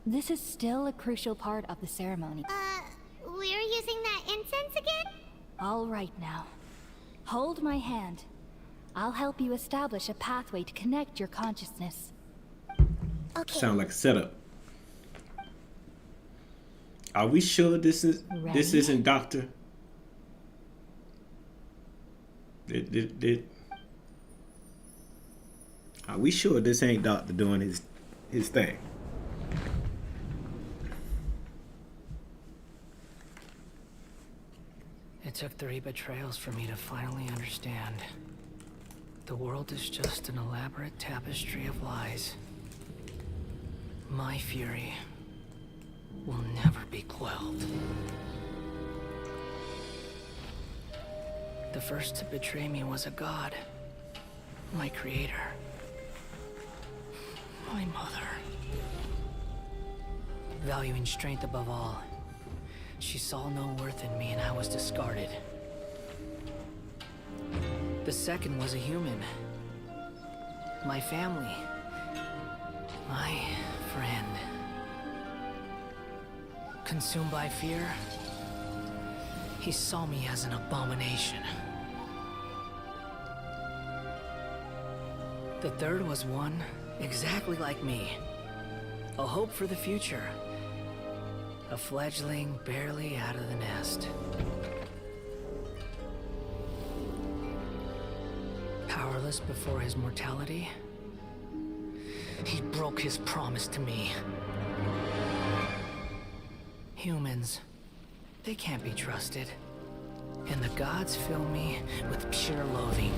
B: This is still a crucial part of the ceremony.
E: We're using that incense again?
B: All right now. Hold my hand. I'll help you establish a pathway to connect your consciousness.
C: Okay.
A: Sound like a setup. Are we sure this isn't Doctor? Are we sure this ain't Doctor doing his thing?
L: It took 3 betrayals for me to finally understand. The world is just an elaborate tapestry of lies. My fury will never be quelled. The first to betray me was a god. My creator. My mother. valuing strength above all. She saw no worth in me and I was discarded. The second was a human. My family. My friend. Consumed by fear, he saw me as an abomination. The third was one exactly like me. A hope for the future. A fledgling barely out of the nest. Powerless before his mortality, he broke his promise to me. Humans, they can't be trusted. And the gods fill me with pure loathing.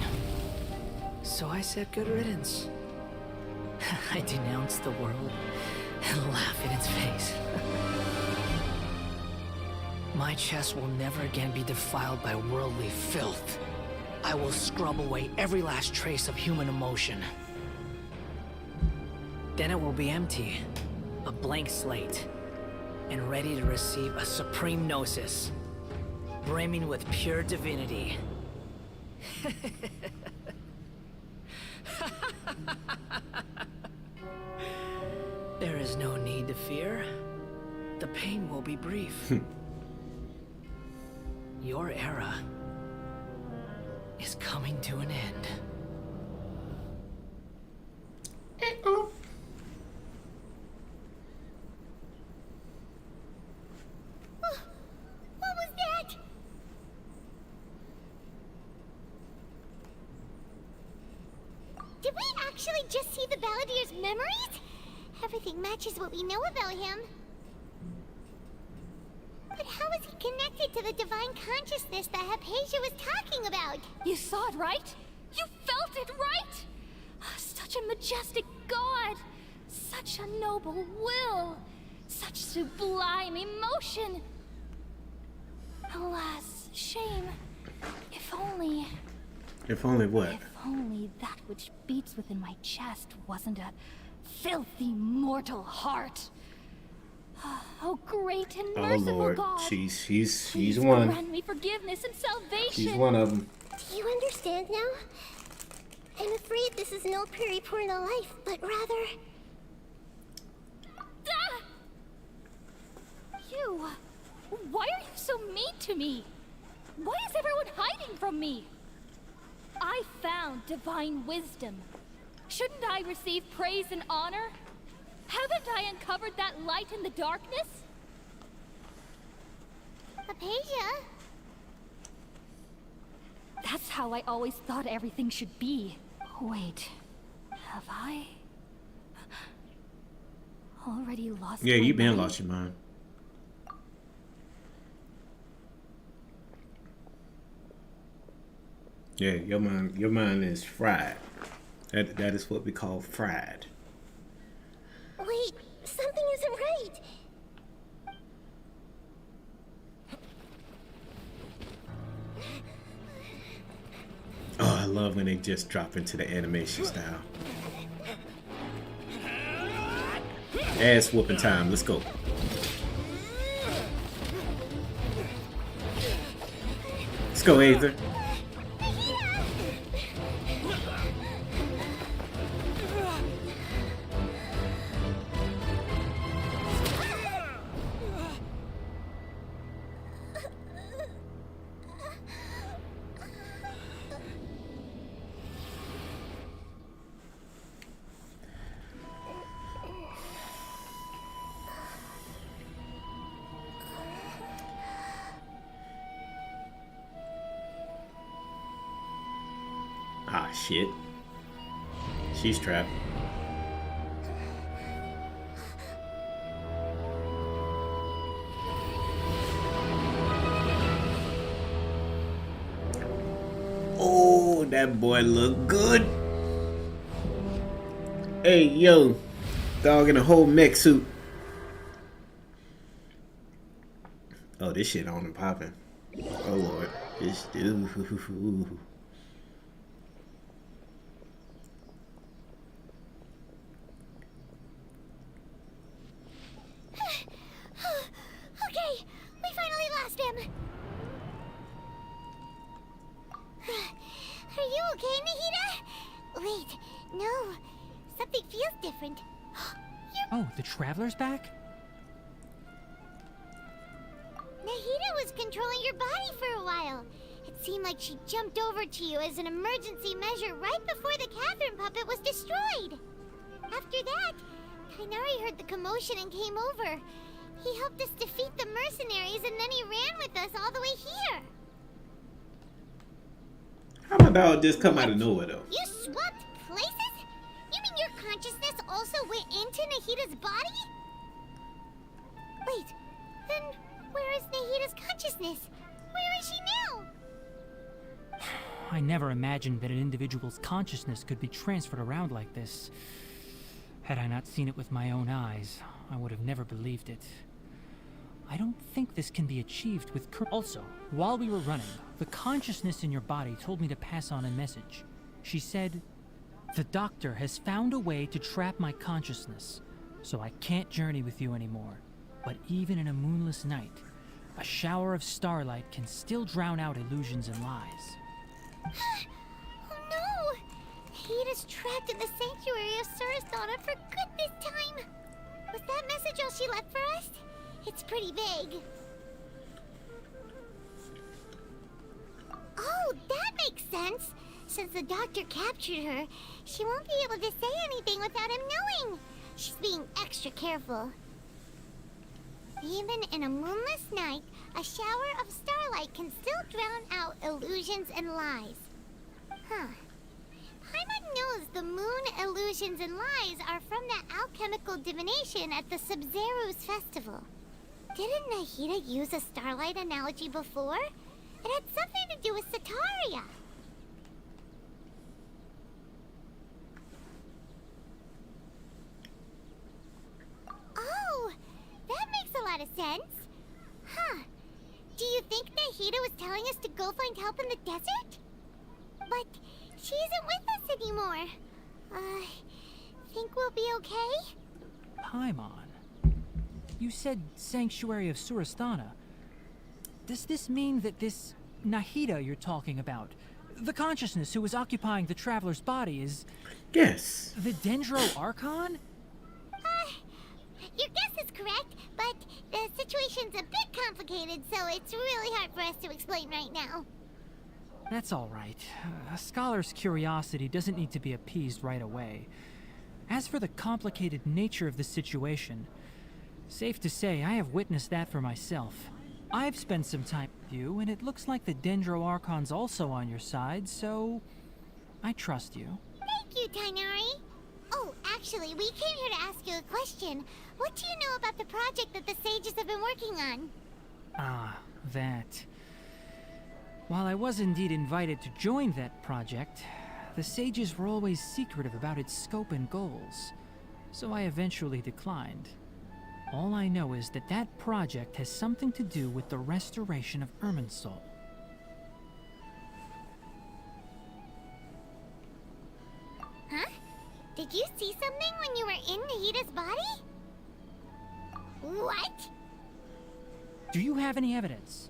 L: So I said good riddance. I denounced the world and laugh in its face. My chest will never again be defiled by worldly filth. I will scrub away every last trace of human emotion. Then it will be empty, a blank slate, and ready to receive a supreme gnosis, brimming with pure divinity. There is no need to fear. The pain will be brief. Your era is coming to an end.
C: What was that? Did we actually just see the Balladeer's memories? Everything matches what we know about him. But how is he connected to the divine consciousness that Hypatia was talking about?
B: You saw it, right? You felt it, right? Such a majestic god! Such a noble will! Such sublime emotion! Alas, shame. If only...
A: If only what?
B: If only that which beats within my chest wasn't a filthy mortal heart. Oh, great and
A: Oh
B: merciful
A: Lord,
B: God!
A: she's
B: Please
A: one.
B: grant me forgiveness and salvation.
A: She's one of them.
C: Do you understand now? I'm afraid this is no periportal life, but rather...
B: Ah! You! Why are you so mean to me? Why is everyone hiding from me? I found divine wisdom. Shouldn't I receive praise and honor? Haven't I uncovered that light in the darkness?
C: Hypatia?
B: That's how I always thought everything should be. Wait, have I already lost
A: Yeah,
B: my
A: you been
B: mind?
A: lost your mind. Yeah, your mind is fried. That is what we call fried.
C: Wait, something isn't right.
A: Oh, I love when they just drop into the animation style. Ass whooping time. Let's go. Let's go, Aether. Ah, shit. She's trapped. Oh, that boy look good. Hey, yo. Dog in a whole mech suit. Oh, this shit on and popping. Oh, Lord. This dude.
C: okay, Nahida? Wait, no. Something feels different.
M: Oh, the Traveler's back?
C: Nahida was controlling your body for a while. It seemed like she jumped over to you as an emergency measure right before the Catherine puppet was destroyed. After that, Kainari heard the commotion and came over. He helped us defeat the mercenaries and then he ran with us all the way here.
A: How about that would just come out of nowhere, though?
C: You swapped places? You mean your consciousness also went into Nahida's body? Wait, then where is Nahida's consciousness? Where is she now?
M: I never imagined that an individual's consciousness could be transferred around like this. Had I not seen it with my own eyes, I would have never believed it. I don't think this can be achieved with Also, while we were running, the consciousness in your body told me to pass on a message. She said, "The doctor has found a way to trap my consciousness, so I can't journey with you anymore. But even in a moonless night, a shower of starlight can still drown out illusions and lies."
C: Oh no! Nahida's trapped in the sanctuary of Surasana for good this time. Was that message all she left for us? It's pretty vague. Oh, that makes sense. Since the doctor captured her, she won't be able to say anything without him knowing. She's being extra careful. Even in a moonless night, a shower of starlight can still drown out illusions and lies. Huh. Paimon knows the moon illusions and lies are from the alchemical divination at the Sub-Zero's festival. Didn't Nahida use a starlight analogy before? It had something to do with Sataria. Oh, that makes a lot of sense. Huh. Do you think Nahida was telling us to go find help in the desert? But she isn't with us anymore. Think we'll be okay?
M: Paimon, you said Sanctuary of Surasthana. Does this mean that this Nahida you're talking about, the consciousness who was occupying the traveler's body, is...
A: Yes.
M: The Dendro Archon?
C: Your guess is correct, but the situation's a bit complicated, so it's really hard for us to explain right now.
M: That's all right. A scholar's curiosity doesn't need to be appeased right away. As for the complicated nature of the situation, safe to say I have witnessed that for myself. I've spent some time with you, and it looks like the Dendro Archon's also on your side, so I trust you.
C: Thank you, Tainari. Oh, actually, we came here to ask you a question. What do you know about the project that the sages have been working on?
M: Ah, that. While I was indeed invited to join that project, the sages were always secretive about its scope and goals, so I eventually declined. All I know is that that project has something to do with the restoration of Irminsul.
C: Huh? Did you see something when you were in Nahida's body? What?
M: Do you have any evidence?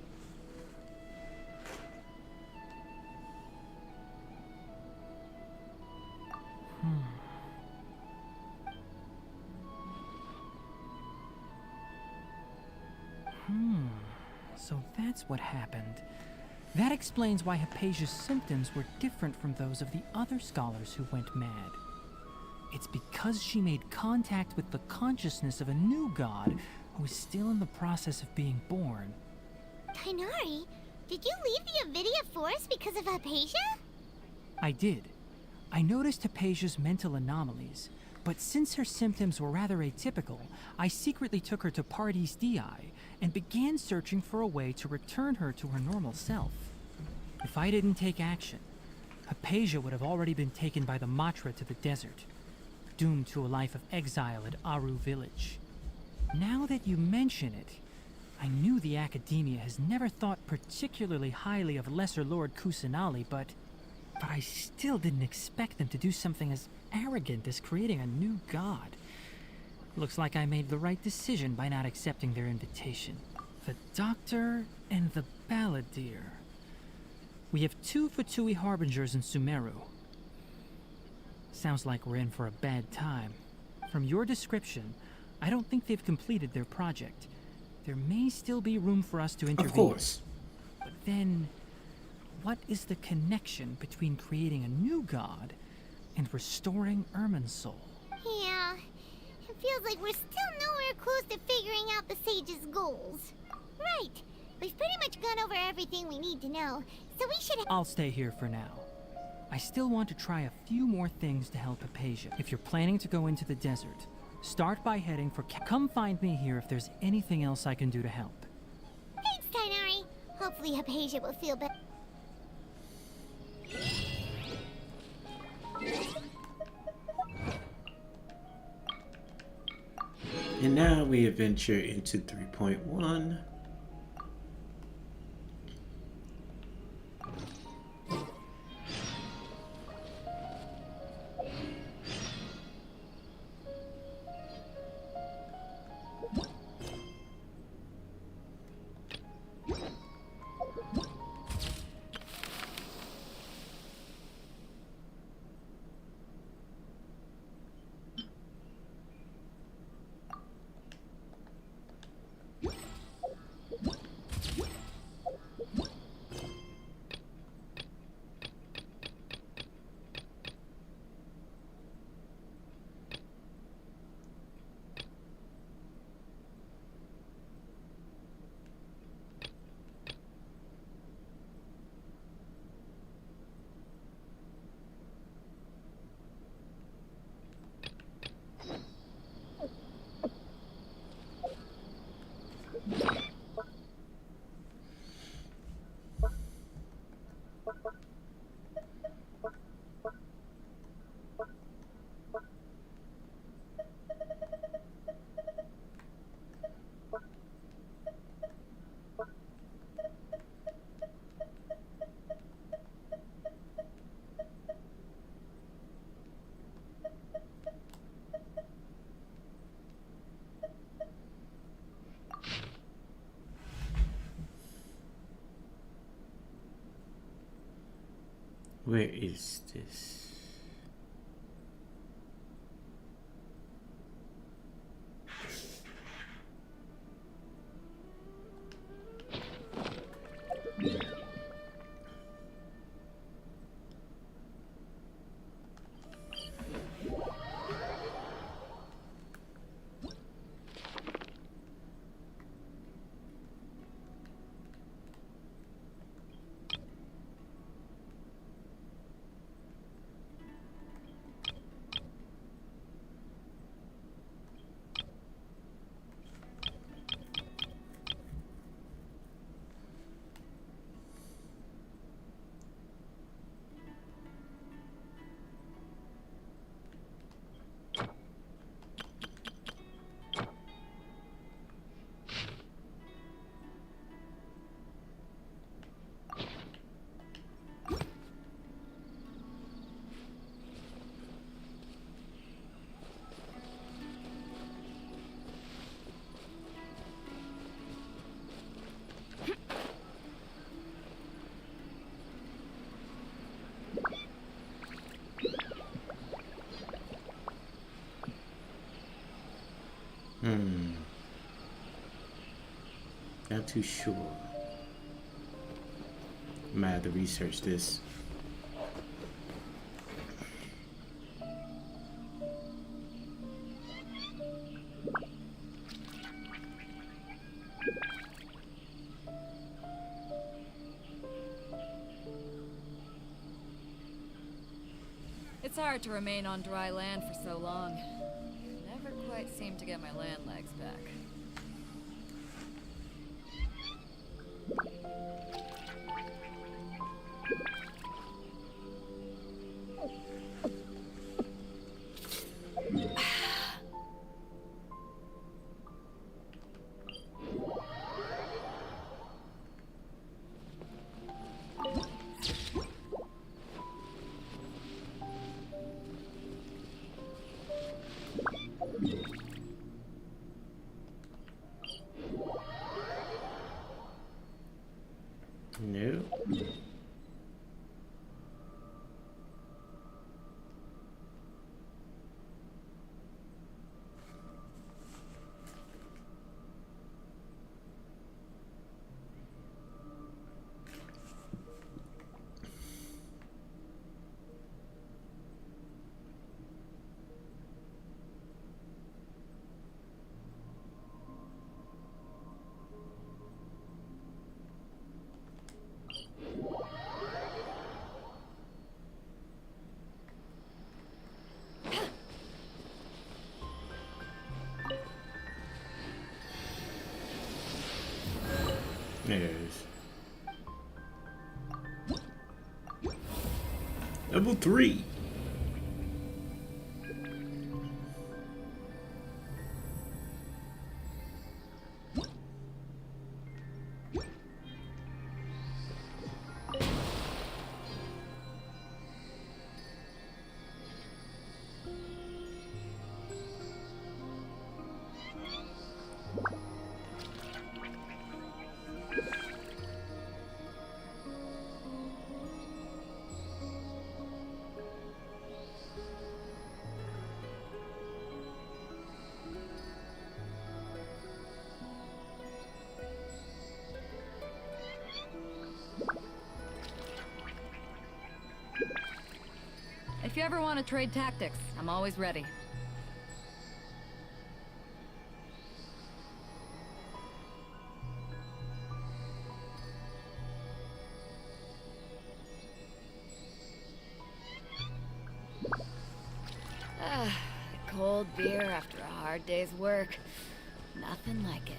M: So that's what happened. That explains why Hypatia's symptoms were different from those of the other scholars who went mad. It's because she made contact with the consciousness of a new god who is still in the process of being born.
C: Tainari, did you leave the Avidia Forest because of Hypatia?
M: I did. I noticed Hypatia's mental anomalies, but since her symptoms were rather atypical, I secretly took her to Pardes Dii and began searching for a way to return her to her normal self. If I didn't take action, Hypatia would have already been taken by the Matra to the desert, doomed to a life of exile at Aru village. Now that you mention it, I knew the Academia has never thought particularly highly of Lesser Lord Kusanali, but I still didn't expect them to do something as arrogant as creating a new god. Looks like I made the right decision by not accepting their invitation. The Doctor and the Balladeer. We have 2 Fatui Harbingers in Sumeru. Sounds like we're in for a bad time. From your description, I don't think they've completed their project. There may still be room for us to intervene.
A: Of course.
M: But then, what is the connection between creating a new god and restoring Irminsul?
C: Yeah, it feels like we're still nowhere close to figuring out the sage's goals. Right, we've pretty much gone over everything we need to know, so we should...
M: I'll stay here for now. I still want to try a few more things to help Hypatia. If you're planning to go into the desert, start by heading for... Come find me here if there's anything else I can do to help.
C: Thanks, Tainari. Hopefully Hypatia will feel better.
A: And now we adventure into 3.1. Where is this? Not too sure. I might have to research this.
N: It's hard to remain on dry land for so long. Never quite seem to get my land legs back.
A: Level 3.
N: If you ever want to trade tactics, I'm always ready. Cold beer after a hard day's work. Nothing like it.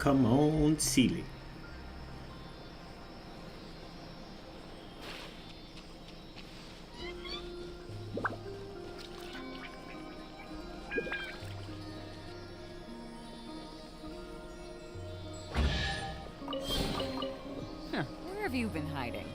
A: Come on, Sealy.
N: Where have you been hiding?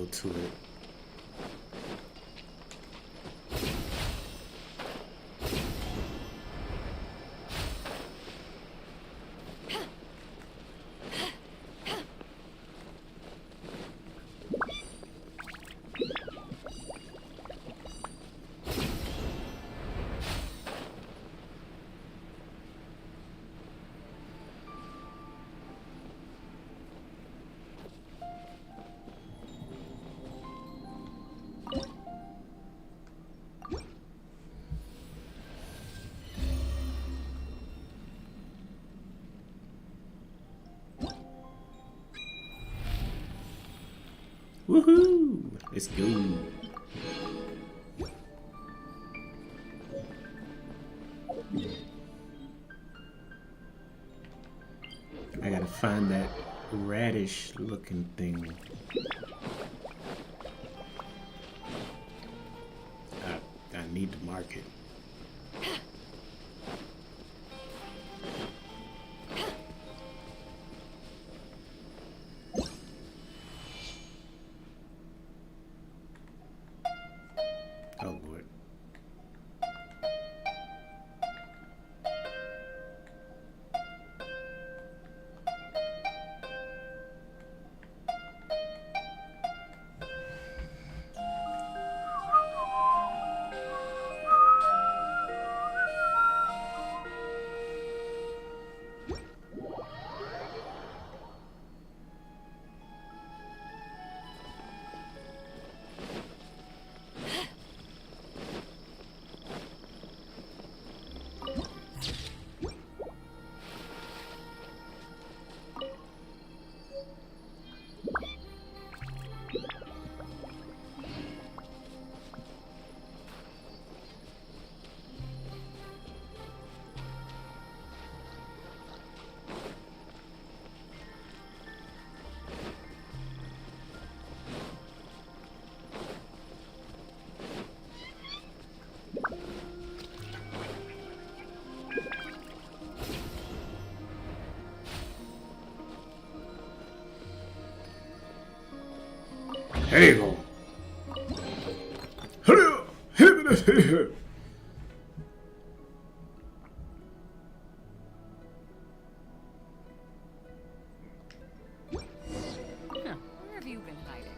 A: go to it. Woohoo! Let's go. I gotta find that radish looking thing. I need to mark it. Oh Lord. There you go.
N: Where have you been hiding?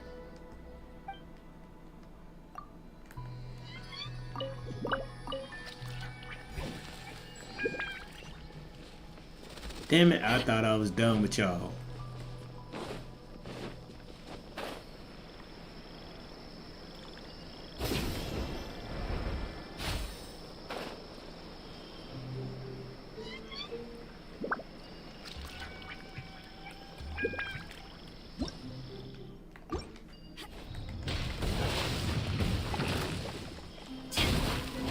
A: Damn it, I thought I was done with y'all.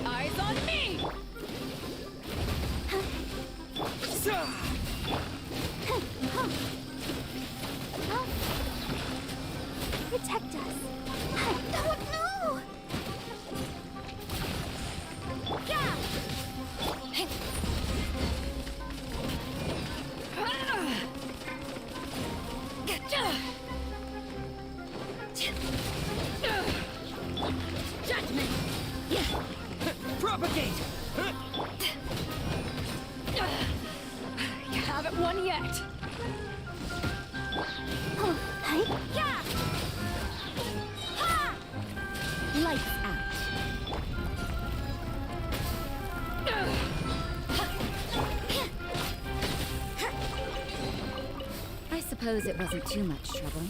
N: Eyes on me!
E: Protect us. I don't know.
N: Judgment! Propagate! You haven't won yet!
E: Lights out.
I: I suppose it wasn't too much trouble.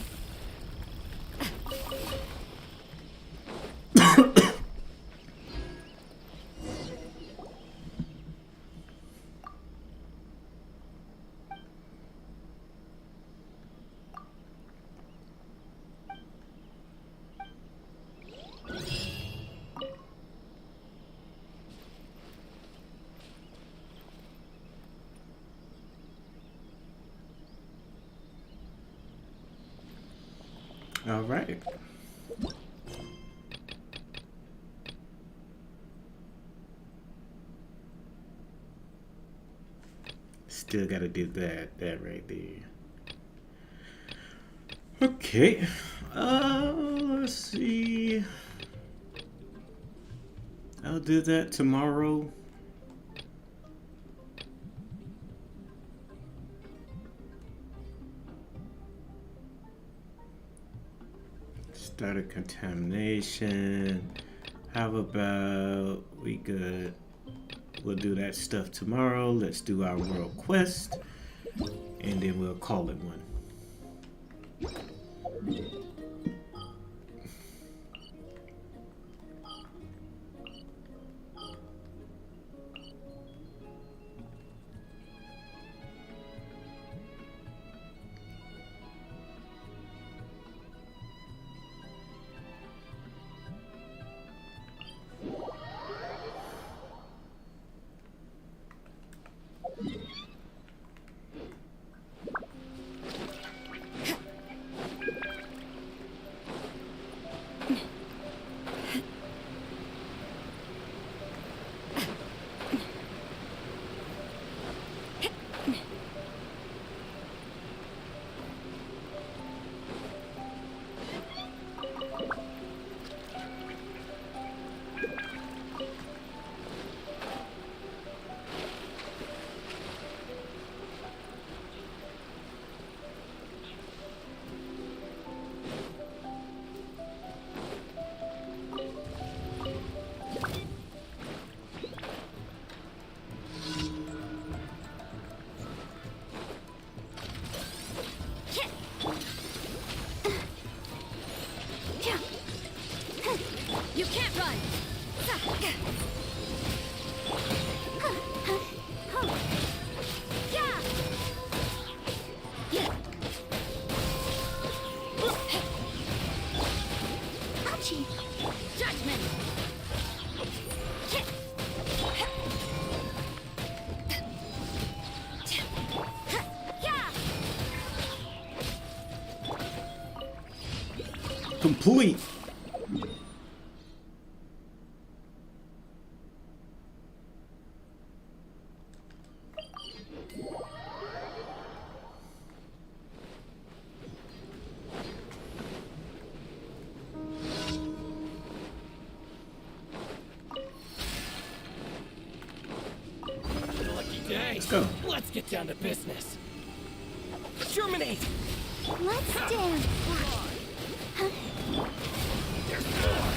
A: All right. Still gotta do that right there. Okay. let's see. I'll do that tomorrow. Start a contamination. How about we good? We'll do that stuff tomorrow. Let's do our world quest, and then we'll call it one.
B: You can't run! Ouchie! Judgment!
A: Complete.
H: Lucky day.
A: Let's go.
H: Let's get down to business. Germinate!
C: Let's dance.
H: There's more!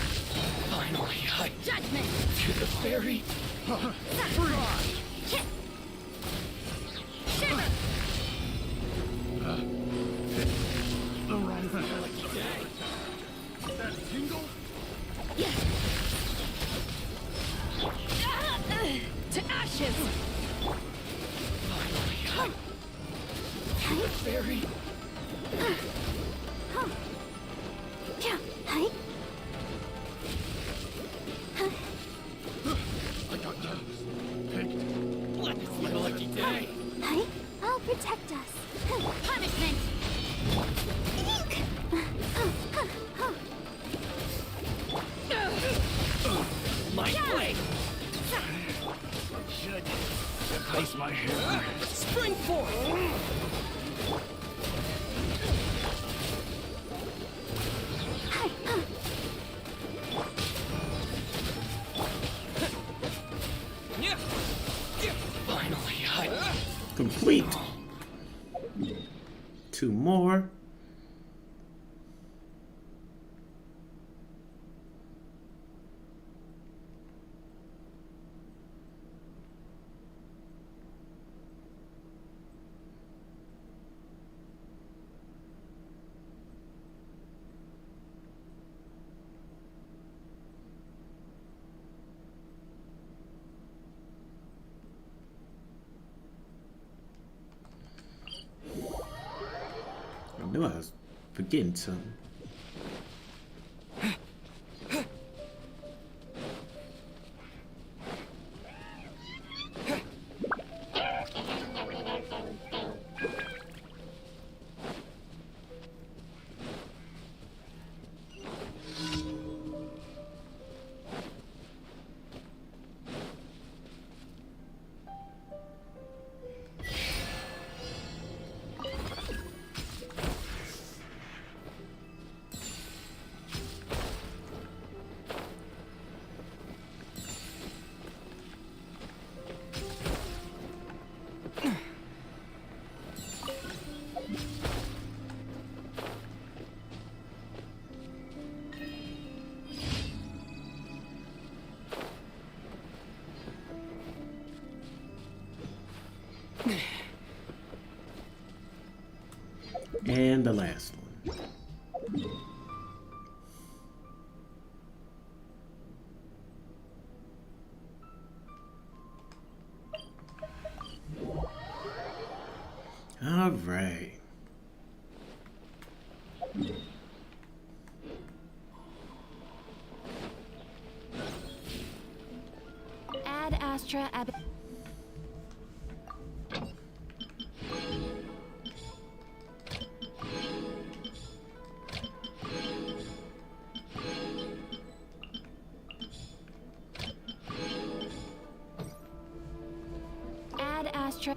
H: Finally, I...
B: Judgment!
H: To the very...
B: Shiver!
H: The wrong thing. Lucky day. Is that Cinco?
B: To ashes!
H: Finally, I... To the very... It's my lucky day.
C: I'll protect us.
B: Punishment!
H: My blade!
J: Should replace my hair.
H: Spring forth! Finally, I...
A: Complete. Two more. I knew I was forgetting something. And the last one. All right.
B: Ad Astra Ab. Ad Astra.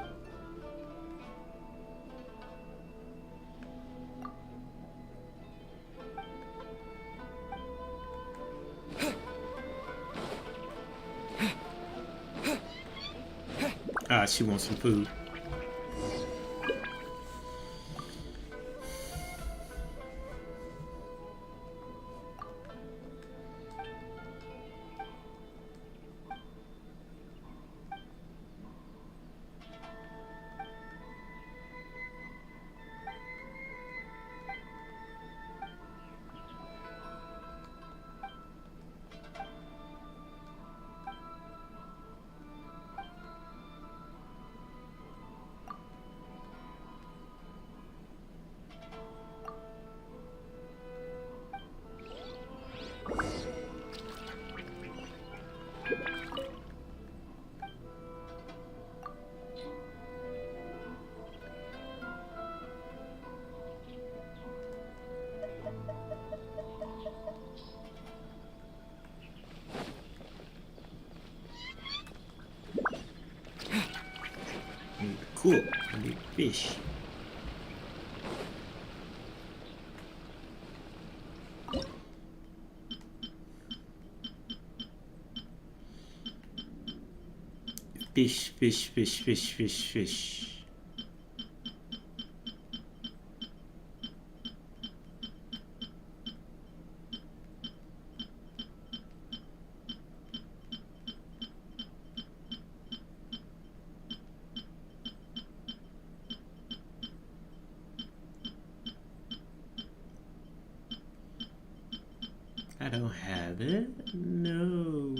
A: Ah, she wants some food. Cool. I need fish. Fish, fish, fish, fish, fish, fish. I don't have it. No.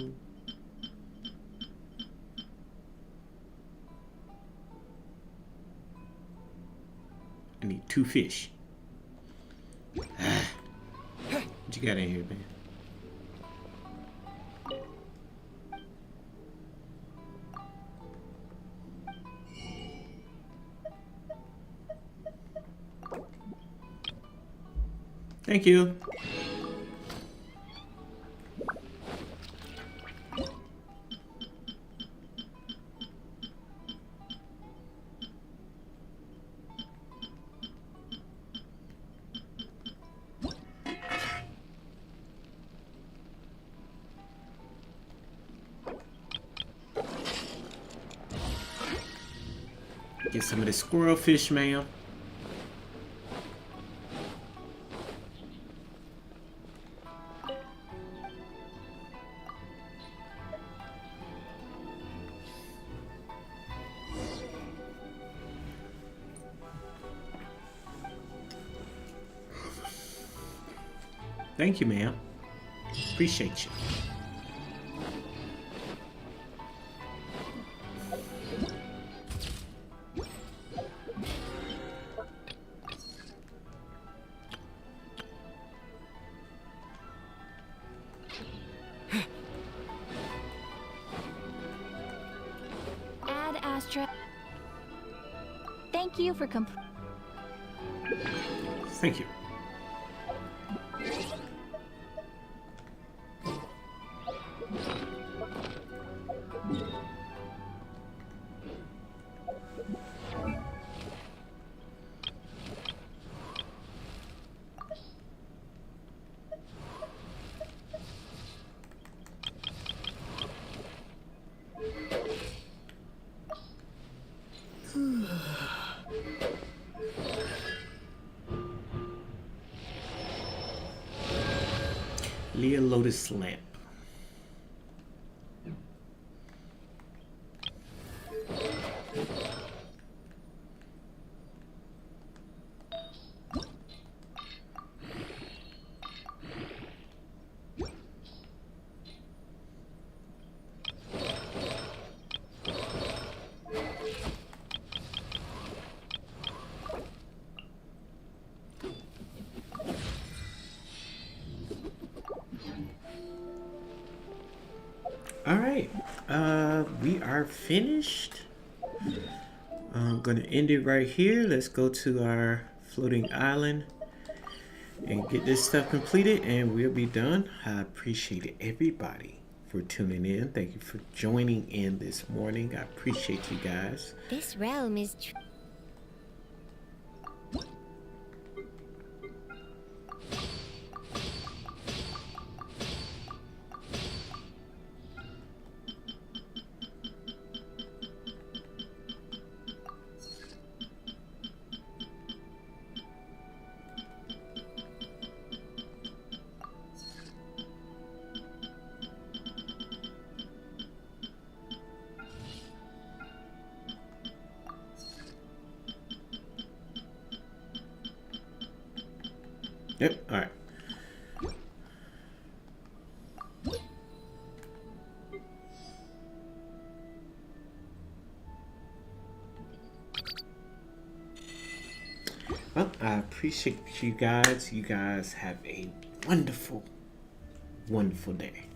A: I need 2 fish. What you got in here, man? Thank you. Get some of this squirrel fish, ma'am. Thank you, ma'am. Appreciate you.
B: Ad Astra.
E: Thank you for
A: Thank you. Leah Lotus lamp. we are finished. I'm gonna end it right here. Let's go to our floating island and get this stuff completed, and we'll be done. I appreciate everybody for tuning in. Thank you for joining in this morning. I appreciate you guys.
C: This realm is
A: Yep, all right. Well, I appreciate you guys. You guys have a wonderful, wonderful day.